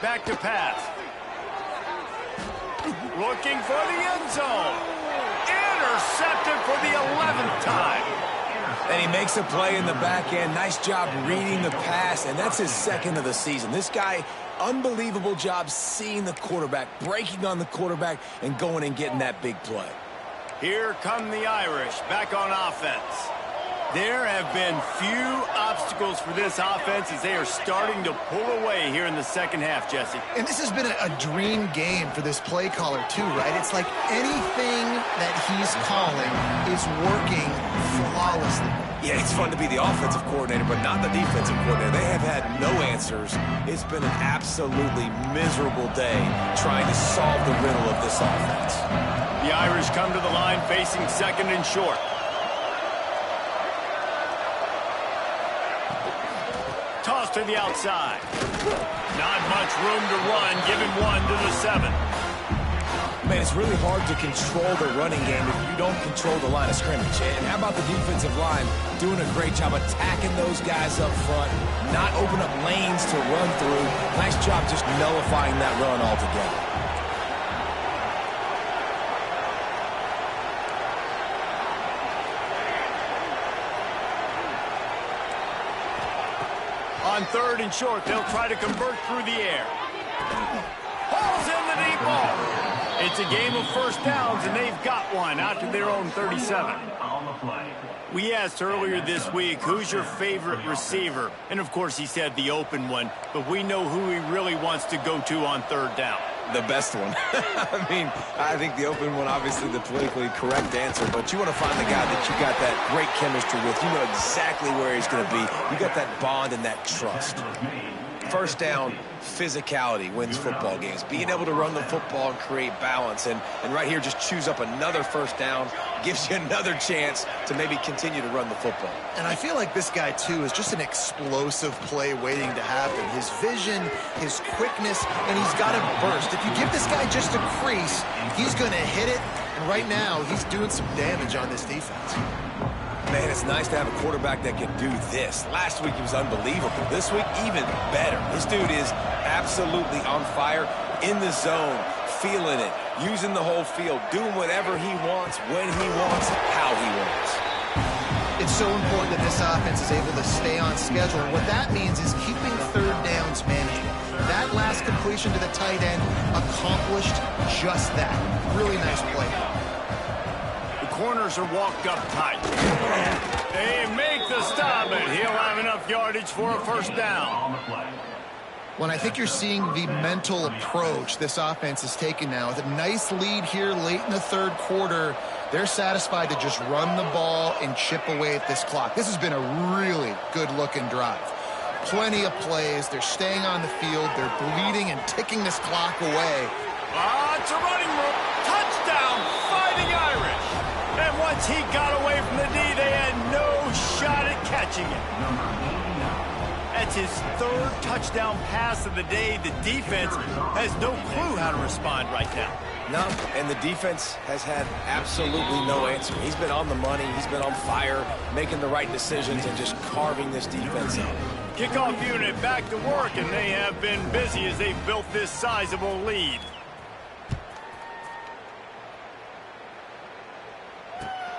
Back to pass. Looking for the end zone. Intercepted for the 11th time. And he makes a play in the back end. Nice job reading the pass, and that's his second of the season. This guy, unbelievable job seeing the quarterback, breaking on the quarterback, and going and getting that big play. Here come the Irish back on offense. There have been few obstacles for this offense as they are starting to pull away here in the second half, Jesse. And this has been a dream game for this play caller, too, right? It's like anything that he's calling is working flawlessly. Yeah, it's fun to be the offensive coordinator, but not the defensive coordinator. They have had no answers. It's been an absolutely miserable day trying to solve the riddle of this offense. The Irish come to the line facing second and short. Toss to the outside. Not much room to run. Give him 1 to the 7. Man, it's really hard to control the running game if you don't control the line of scrimmage. And how about the defensive line doing a great job attacking those guys up front, not open up lanes to run through. Nice job just nullifying that run altogether. On third and short, they'll try to convert through the air. Hauls in the deep ball. It's a game of first downs, and they've got one out to their own 37. We asked earlier this week, who's your favorite receiver? And, of course, he said the open one, but we know who he really wants to go to on third down. The best one. I mean, I think the open one, obviously the politically correct answer, but you want to find the guy that you got that great chemistry with. You know exactly where he's going to be. You got that bond and that trust. First down, physicality wins football games. Being able to run the football and create balance. And right here, just choose up another first down, gives you another chance to maybe continue to run the football. And I feel like this guy, too, is just an explosive play waiting to happen. His vision, his quickness, and he's got a burst. If you give this guy just a crease, he's going to hit it. And right now, he's doing some damage on this defense. Man, it's nice to have a quarterback that can do this. Last week, he was unbelievable. This week, even better. This dude is absolutely on fire, in the zone, feeling it, using the whole field, doing whatever he wants, when he wants, how he wants. It's so important that this offense is able to stay on schedule. And what that means is keeping third downs manageable. That last completion to the tight end accomplished just that. Really nice play. Corners are walked up tight. They make the stop, and he'll have enough yardage for a first down. When I think you're seeing the mental approach this offense is taking now, with a nice lead here late in the third quarter, they're satisfied to just run the ball and chip away at this clock. This has been a really good-looking drive. Plenty of plays. They're staying on the field. They're bleeding and ticking this clock away. It's a running room. Touchdown, Fighting Irish. And once he got away from the D, they had no shot at catching it. That's his third touchdown pass of the day. The defense has no clue how to respond right now. No, and the defense has had absolutely no answer. He's been on the money. He's been on fire, making the right decisions and just carving this defense up. Kickoff unit back to work, and they have been busy as they've built this sizable lead.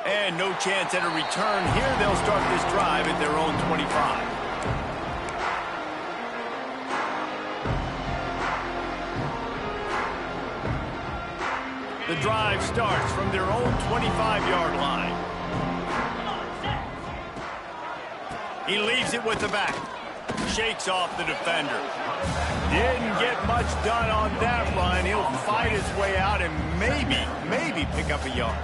And no chance at a return here. They'll start this drive at their own 25. The drive starts from their own 25-yard line. He leaves it with the back. Shakes off the defender. Didn't get much done on that run. He'll fight his way out and maybe pick up a yard.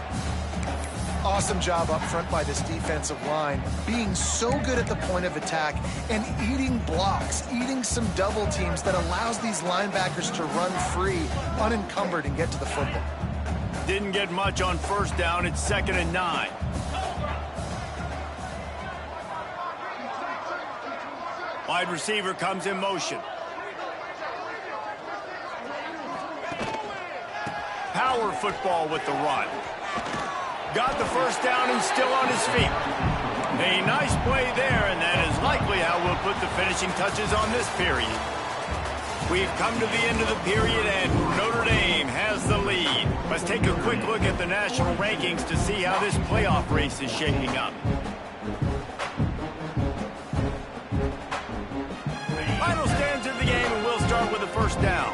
Awesome job up front by this defensive line, being so good at the point of attack and eating blocks, eating some double teams that allows these linebackers to run free, unencumbered, and get to the football. Didn't get much on first down. It's 2nd and 9. Wide receiver comes in motion. Power football with the run. Got the first down and still on his feet. A nice play there, and that is likely how we'll put the finishing touches on this period. We've come to the end of the period, and Notre Dame has the lead. Let's take a quick look at the national rankings to see how this playoff race is shaping up. Final stands of the game, and we'll start with the first down.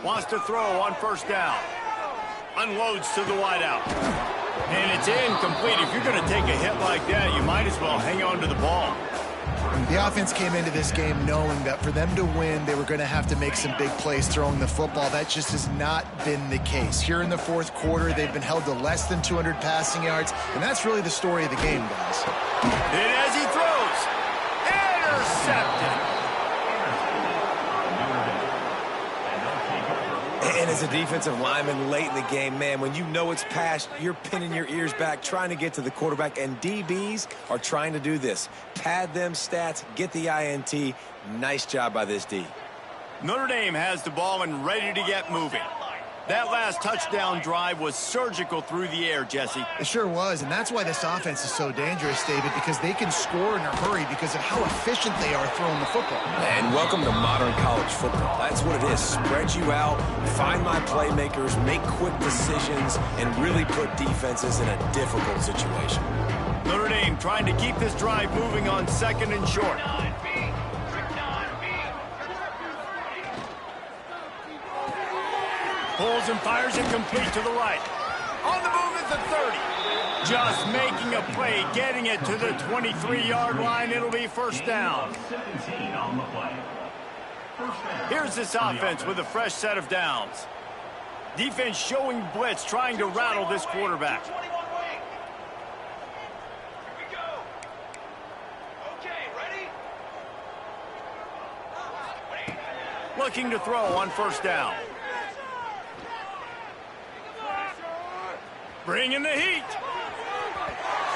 Wants to throw on first down. Unloads to the wideout. And it's incomplete. If you're going to take a hit like that, you might as well hang on to the ball. The offense came into this game knowing that for them to win, they were going to have to make some big plays throwing the football. That just has not been the case. Here in the fourth quarter, they've been held to less than 200 passing yards, and that's really the story of the game, guys. And as he throws, intercepted. And as a defensive lineman late in the game, man, when you know it's past, you're pinning your ears back, trying to get to the quarterback, and DBs are trying to do this. Pad them stats, get the INT. Nice job by this D. Notre Dame has the ball and ready to get moving. That last touchdown drive was surgical through the air, Jesse. It sure was, and that's why this offense is so dangerous, David, because they can score in a hurry because of how efficient they are throwing the football. And welcome to modern college football. That's what it is. Spread you out, find my playmakers, make quick decisions, and really put defenses in a difficult situation. Notre Dame trying to keep this drive moving on 2nd and short. Pulls and fires it complete to the right. On the move is the 30. Just making a play, getting it to the 23-yard line. It'll be first down. Here's this offense with a fresh set of downs. Defense showing blitz, trying to rattle this quarterback. Looking to throw on first down. Bringing the heat.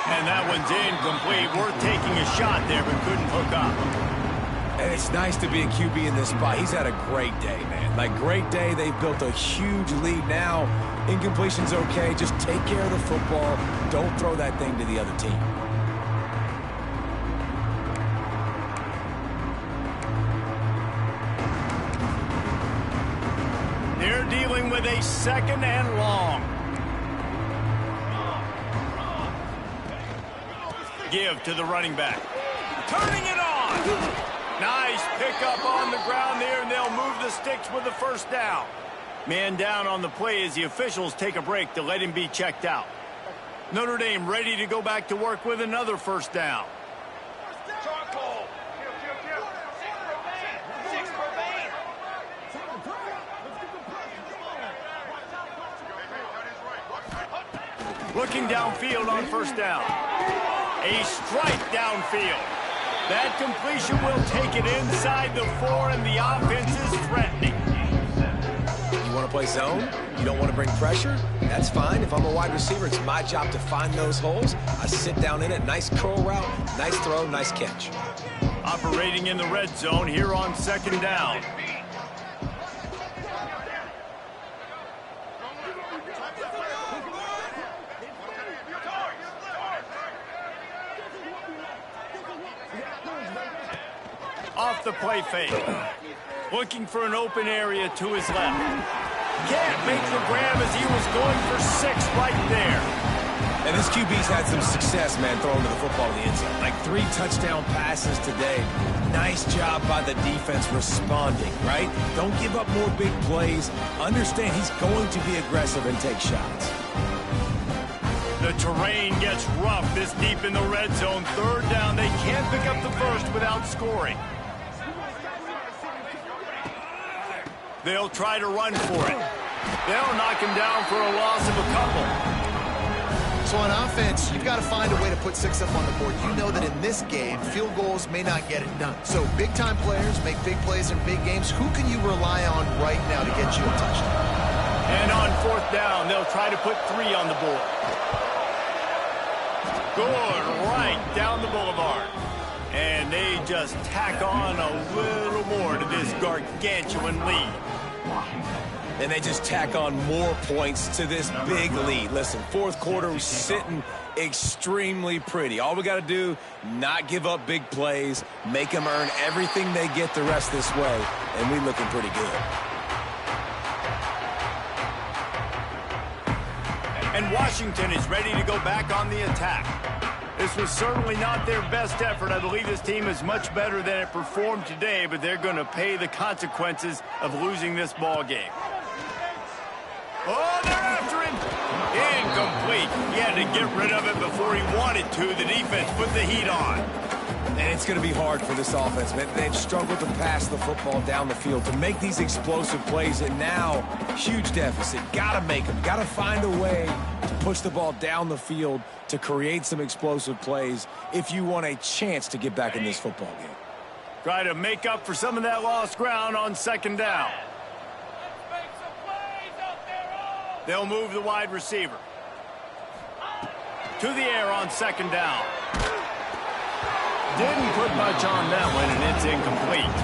And that one's incomplete. Worth taking a shot there, but couldn't hook up. And it's nice to be a QB in this spot. He's had a great day, man. Like, great day. They've built a huge lead now. Incompletion's okay. Just take care of the football. Don't throw that thing to the other team. They're dealing with a 2nd and long. Give to the running back. Turning it on. Nice pickup on the ground there, and they'll move the sticks with the first down. Man down on the play as the officials take a break to let him be checked out. Notre Dame ready to go back to work with another first down. Looking downfield on first down. A strike downfield. That completion will take it inside the 4, and the offense is threatening. You want to play zone, you don't want to bring pressure, that's fine. If I'm a wide receiver, it's my job to find those holes. I sit down in it, nice curl route, nice throw, nice catch. Operating in the red zone here on 2nd down. Off the play fake. Looking for an open area to his left. Can't make the grab as he was going for 6 right there. And this QB's had some success, man, throwing to the football in the end zone. Like 3 touchdown passes today. Nice job by the defense responding, right? Don't give up more big plays. Understand he's going to be aggressive and take shots. The terrain gets rough this deep in the red zone. 3rd down. They can't pick up the first without scoring. They'll try to run for it. They'll knock him down for a loss of a couple. So on offense, you've got to find a way to put 6 up on the board. You know that in this game, field goals may not get it done. So big-time players make big plays in big games. Who can you rely on right now to get you a touchdown? And on 4th down, they'll try to put 3 on the board. Good, right down the boulevard. And they just tack on a little more to this gargantuan lead. And they just tack on more points to this big lead. Listen, 4th quarter was sitting extremely pretty. All we got to do, not give up big plays, make them earn everything they get the rest this way, and we looking pretty good. And Washington is ready to go back on the attack. This was certainly not their best effort. I believe this team is much better than it performed today, but they're going to pay the consequences of losing this ball game. Oh, they're after him. Incomplete. He had to get rid of it before he wanted to. The defense put the heat on. And it's going to be hard for this offense, man. They've struggled to pass the football down the field, to make these explosive plays, and now, huge deficit. Got to make them. Got to find a way to push the ball down the field to create some explosive plays if you want a chance to get back in this football game. Try to make up for some of that lost ground on 2nd down. They'll move the wide receiver. To the air on 2nd down. Didn't put much on that one, and it's incomplete.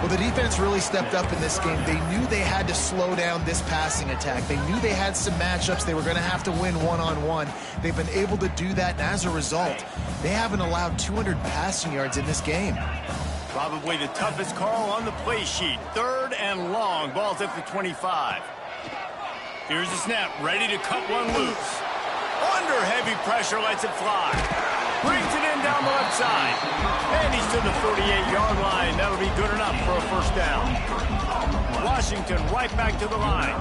Well, the defense really stepped up in this game. They knew they had to slow down this passing attack. They knew they had some matchups they were going to have to win one-on-one. They've been able to do that, and as a result, they haven't allowed 200 passing yards in this game. Probably the toughest call on the play sheet. 3rd and long. Ball's at the 25. Here's the snap, ready to cut one loose. Under heavy pressure, lets it fly. Brings it in down the left side. And he's to the 38-yard line. That'll be good enough for a 1st down. Washington right back to the line.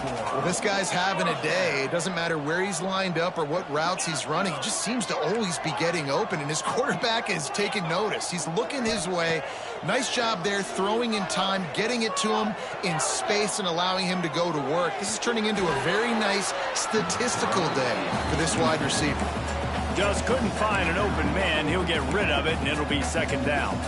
Well, this guy's having a day. It doesn't matter where he's lined up or what routes he's running. He just seems to always be getting open, and his quarterback is taking notice. He's looking his way. Nice job there, throwing in time, getting it to him in space and allowing him to go to work. This is turning into a very nice statistical day for this wide receiver. Just couldn't find an open man. He'll get rid of it, and it'll be 2nd down.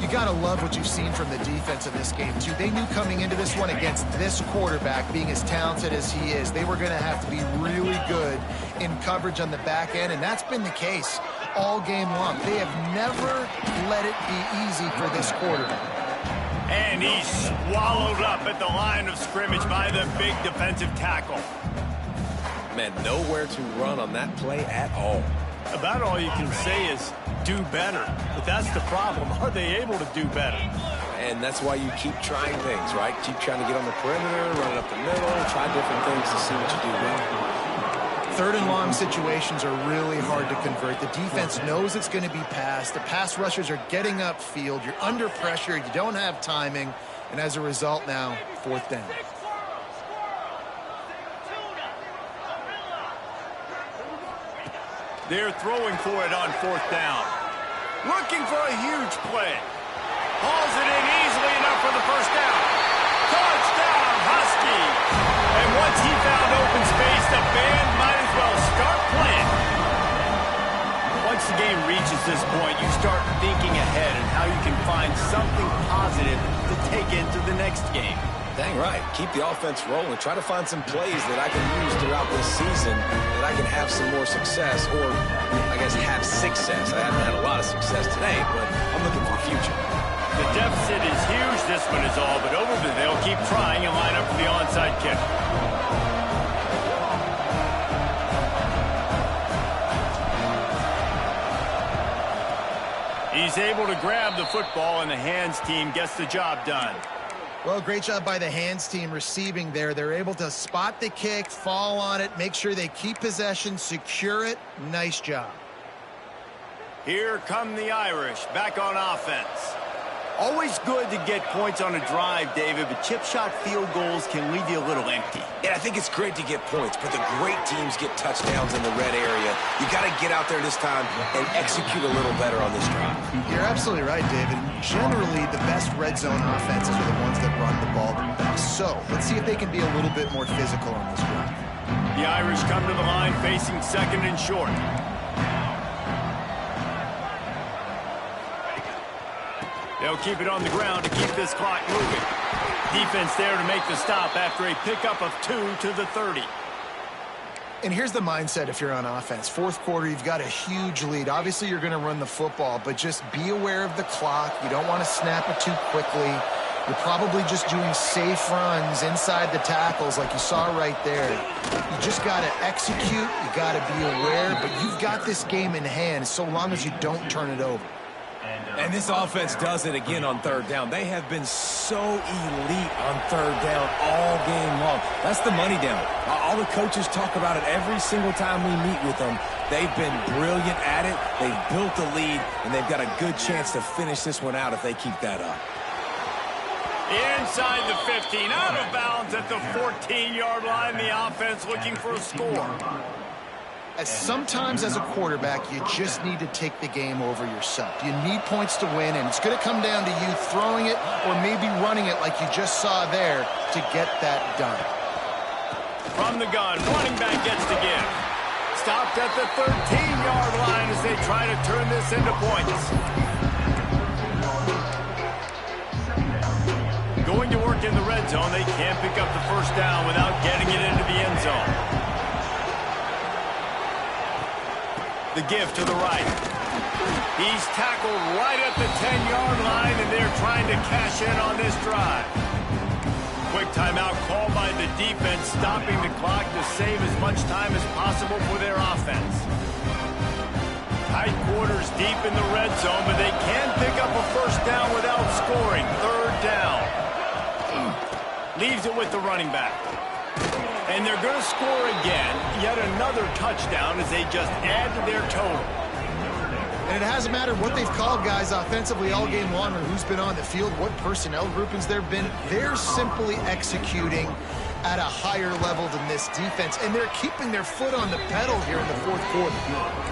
You got to love what you've seen from the defense in this game, too. They knew coming into this one against this quarterback, being as talented as he is, they were going to have to be really good in coverage on the back end, and that's been the case all game long. They have never let it be easy for this quarterback. And he's swallowed up at the line of scrimmage by the big defensive tackle. Man, nowhere to run on that play at all. About all you can say is do better. But that's the problem. Are they able to do better? And that's why you keep trying things, right? Keep trying to get on the perimeter, run it up the middle, try different things to see what you do well. 3rd and long situations are really hard to convert. The defense knows it's going to be passed. The pass rushers are getting upfield. You're under pressure. You don't have timing. And as a result now, 4th down. They're throwing for it on 4th down. Looking for a huge play. Hauls it in easily enough for the 1st down. Touchdown, Huskies! And once he found open space, the band might as well start playing. Once the game reaches this point, you start thinking ahead and how you can find something positive to take into the next game. Dang right. Keep the offense rolling. Try to find some plays that I can use throughout this season that I can have some more success, or I guess have success. I haven't had a lot of success today, but I'm looking for the future. The deficit is huge. This one is all but over, but they'll keep trying and line up for the onside kick. He's able to grab the football, and the hands team gets the job done. Well, great job by the hands team receiving there. They're able to spot the kick, fall on it, make sure they keep possession, secure it. Nice job. Here come the Irish, back on offense. Always good to get points on a drive, David, but chip shot field goals can leave you a little empty. Yeah, I think it's great to get points, but the great teams get touchdowns in the red area. You got to get out there this time and execute a little better on this drive. You're absolutely right, David. Generally, the best red zone offenses are the ones that run the ball the best. So, let's see if they can be a little bit more physical on this drive. The Irish come to the line facing second and short. They'll keep it on the ground to keep this clock moving. Defense there to make the stop after a pickup of 2 to the 30. And here's the mindset if you're on offense. Fourth quarter, you've got a huge lead. Obviously, you're going to run the football, but just be aware of the clock. You don't want to snap it too quickly. You're probably just doing safe runs inside the tackles like you saw right there. You just got to execute. You got to be aware, but you've got this game in hand so long as you don't turn it over. And this offense does it again on third down. They have been so elite on third down all game long. That's the money down. All the coaches talk about it every single time we meet with them. They've been brilliant at it. They've built the lead, and they've got a good chance to finish this one out if they keep that up. Inside the 15, out of bounds at the 14-yard line. The offense looking for a score. Sometimes as a quarterback, you just need to take the game over yourself. You need points to win, and it's going to come down to you throwing it or maybe running it like you just saw there to get that done. From the gun, running back gets the give. Stopped at the 13-yard line as they try to turn this into points. Going to work in the red zone, they can't pick up the first down without getting it into the end zone. The give to the right. He's tackled right at the 10-yard line, and they're trying to cash in on this drive. Quick timeout called by the defense, stopping the clock to save as much time as possible for their offense. Tight quarters deep in the red zone, but they can pick up a first down without scoring. Third down. Leaves it with the running back. And they're going to score again, yet another touchdown as they just add to their total. And it hasn't mattered what they've called, guys, offensively all game long, or who's been on the field, what personnel groupings there have been. They're simply executing at a higher level than this defense, and they're keeping their foot on the pedal here in the fourth quarter.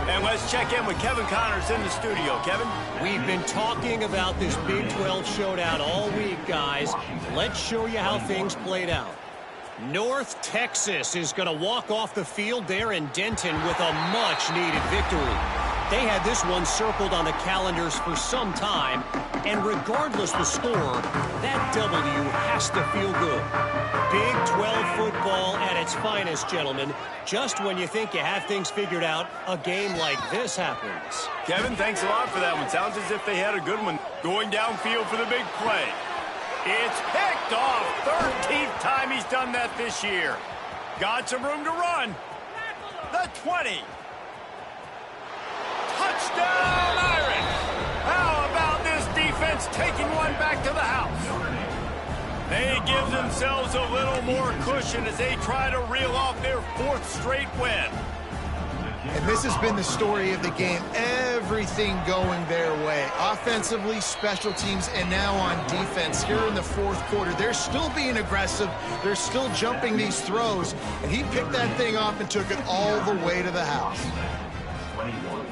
And let's check in with Kevin Connors in the studio. Kevin? We've been talking about this Big 12 showdown all week, guys. Let's show you how things played out. North Texas is going to walk off the field there in Denton with a much-needed victory. They had this one circled on the calendars for some time, and regardless the score, that W has to feel good. Big 12 football at its finest, gentlemen. Just when you think you have things figured out, a game like this happens. Kevin, thanks a lot for that one. Sounds as if they had a good one. Going downfield for the big play. It's picked off. 13th time he's done that this year. Got some room to run. The 20. Touchdown, Irish. How about this defense taking one back to the house? They give themselves a little more cushion as they try to reel off their fourth straight win. And this has been the story of the game. Everything going their way. Offensively, special teams, and now on defense here in the fourth quarter. They're still being aggressive. They're still jumping these throws. And he picked that thing off and took it all the way to the house. 21.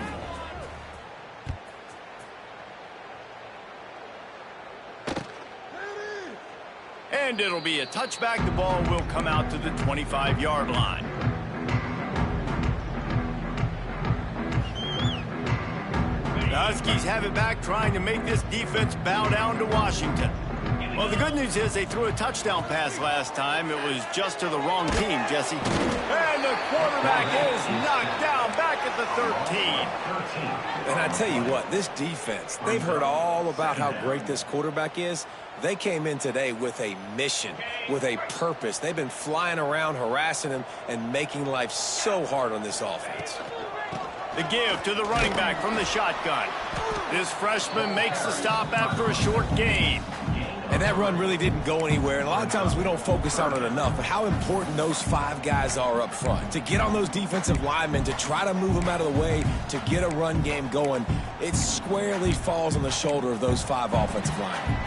And it'll be a touchback. The ball will come out to the 25-yard line. The Huskies have it back, trying to make this defense bow down to Washington. Well, the good news is they threw a touchdown pass last time. It was just to the wrong team, Jesse. And the quarterback is knocked down back at the 13. And I tell you what, this defense, they've heard all about how great this quarterback is. They came in today with a mission, with a purpose. They've been flying around, harassing him, and making life so hard on this offense. The give to the running back from the shotgun. This freshman makes the stop after a short gain. And that run really didn't go anywhere. And a lot of times we don't focus on it enough, but how important those 5 guys are up front. To get on those defensive linemen, to try to move them out of the way, to get a run game going, it squarely falls on the shoulder of those 5 offensive linemen.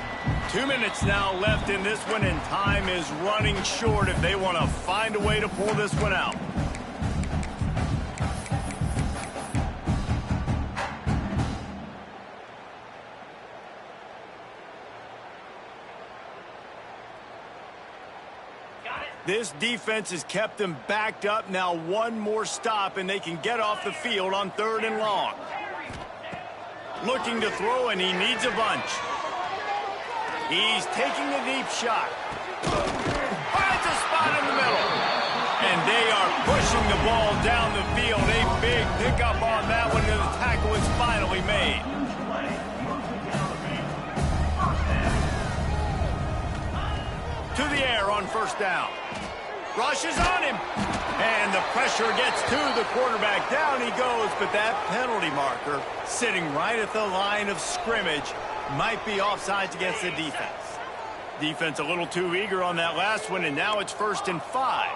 2 minutes now left in this one, and time is running short if they want to find a way to pull this one out. This defense has kept them backed up. Now one more stop, and they can get off the field on 3rd and long. Looking to throw, and he needs a bunch. He's taking a deep shot. Finds a spot in the middle. And they are pushing the ball down the field. A big pickup on that one, and the tackle is finally made. To the air on 1st down. Rushes on him. And the pressure gets to the quarterback. Down he goes, but that penalty marker sitting right at the line of scrimmage might be offsides against the defense. Defense a little too eager on that last one, and now it's 1st and 5.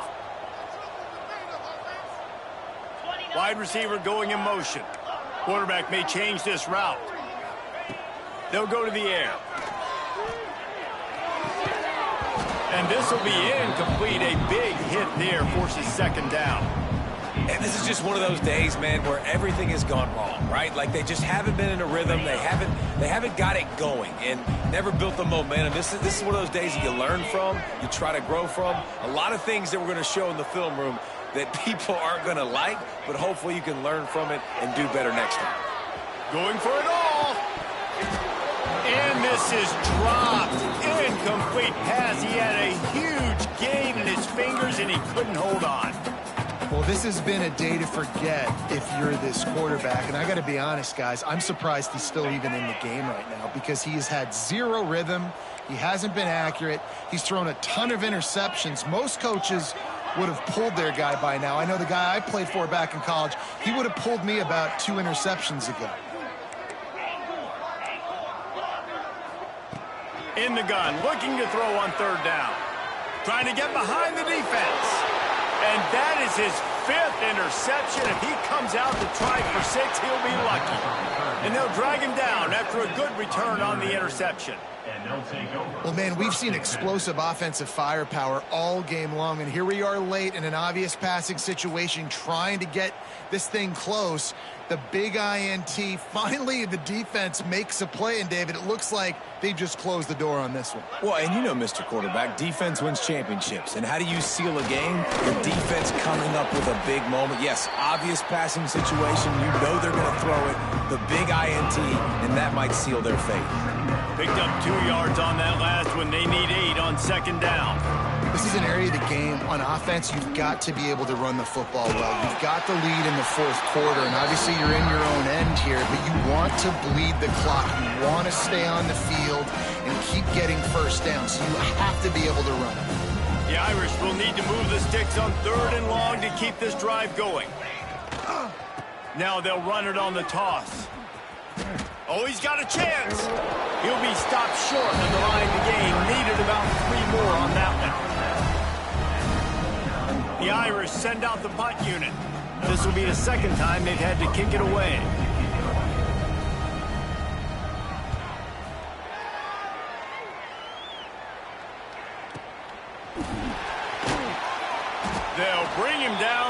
Wide receiver going in motion. Quarterback may change this route. They'll go to the air. And this will be incomplete. A big hit there forces 2nd down. And this is just one of those days, man, where everything has gone wrong, right? Like they just haven't been in a rhythm. They haven't got it going and never built the momentum. This is one of those days that you learn from, you try to grow from. A lot of things that we're going to show in the film room that people aren't going to like, but hopefully you can learn from it and do better next time. Going for it all. And this is dropped. Incomplete pass. He had a huge gain in his fingers, and he couldn't hold on. Well, this has been a day to forget if you're this quarterback. And I got to be honest, guys, I'm surprised he's still even in the game right now because he has had 0 rhythm. He hasn't been accurate. He's thrown a ton of interceptions. Most coaches would have pulled their guy by now. I know the guy I played for back in college, he would have pulled me about 2 interceptions ago. In the gun, looking to throw on 3rd down. Trying to get behind the defense. And that is his 5th interception. If he comes out to try for 6, he'll be lucky. And they'll drag him down after a good return on the interception. Well, man, we've seen explosive offensive firepower all game long, and here we are late in an obvious passing situation trying to get this thing close. The big INT, finally the defense makes a play, and David, it looks like they just closed the door on this one. Well, and you know, Mr. Quarterback, defense wins championships. And how do you seal a game? The defense coming up with a big moment. Yes, obvious passing situation. You know they're going to throw it. The big INT, and that might seal their fate. Picked up 2 yards on that last one. They need 8 on 2nd down. This is an area of the game on offense you've got to be able to run the football well. You've got the lead in the 4th quarter, and obviously you're in your own end here, but you want to bleed the clock. You want to stay on the field and keep getting 1st down, so you have to be able to run it. The Irish will need to move the sticks on 3rd and long to keep this drive going. Now they'll run it on the toss. Oh, he's got a chance. He'll be stopped short of the line to gain. Needed about 3 more on that one. The Irish send out the punt unit. This will be the 2nd time they've had to kick it away. They'll bring him down.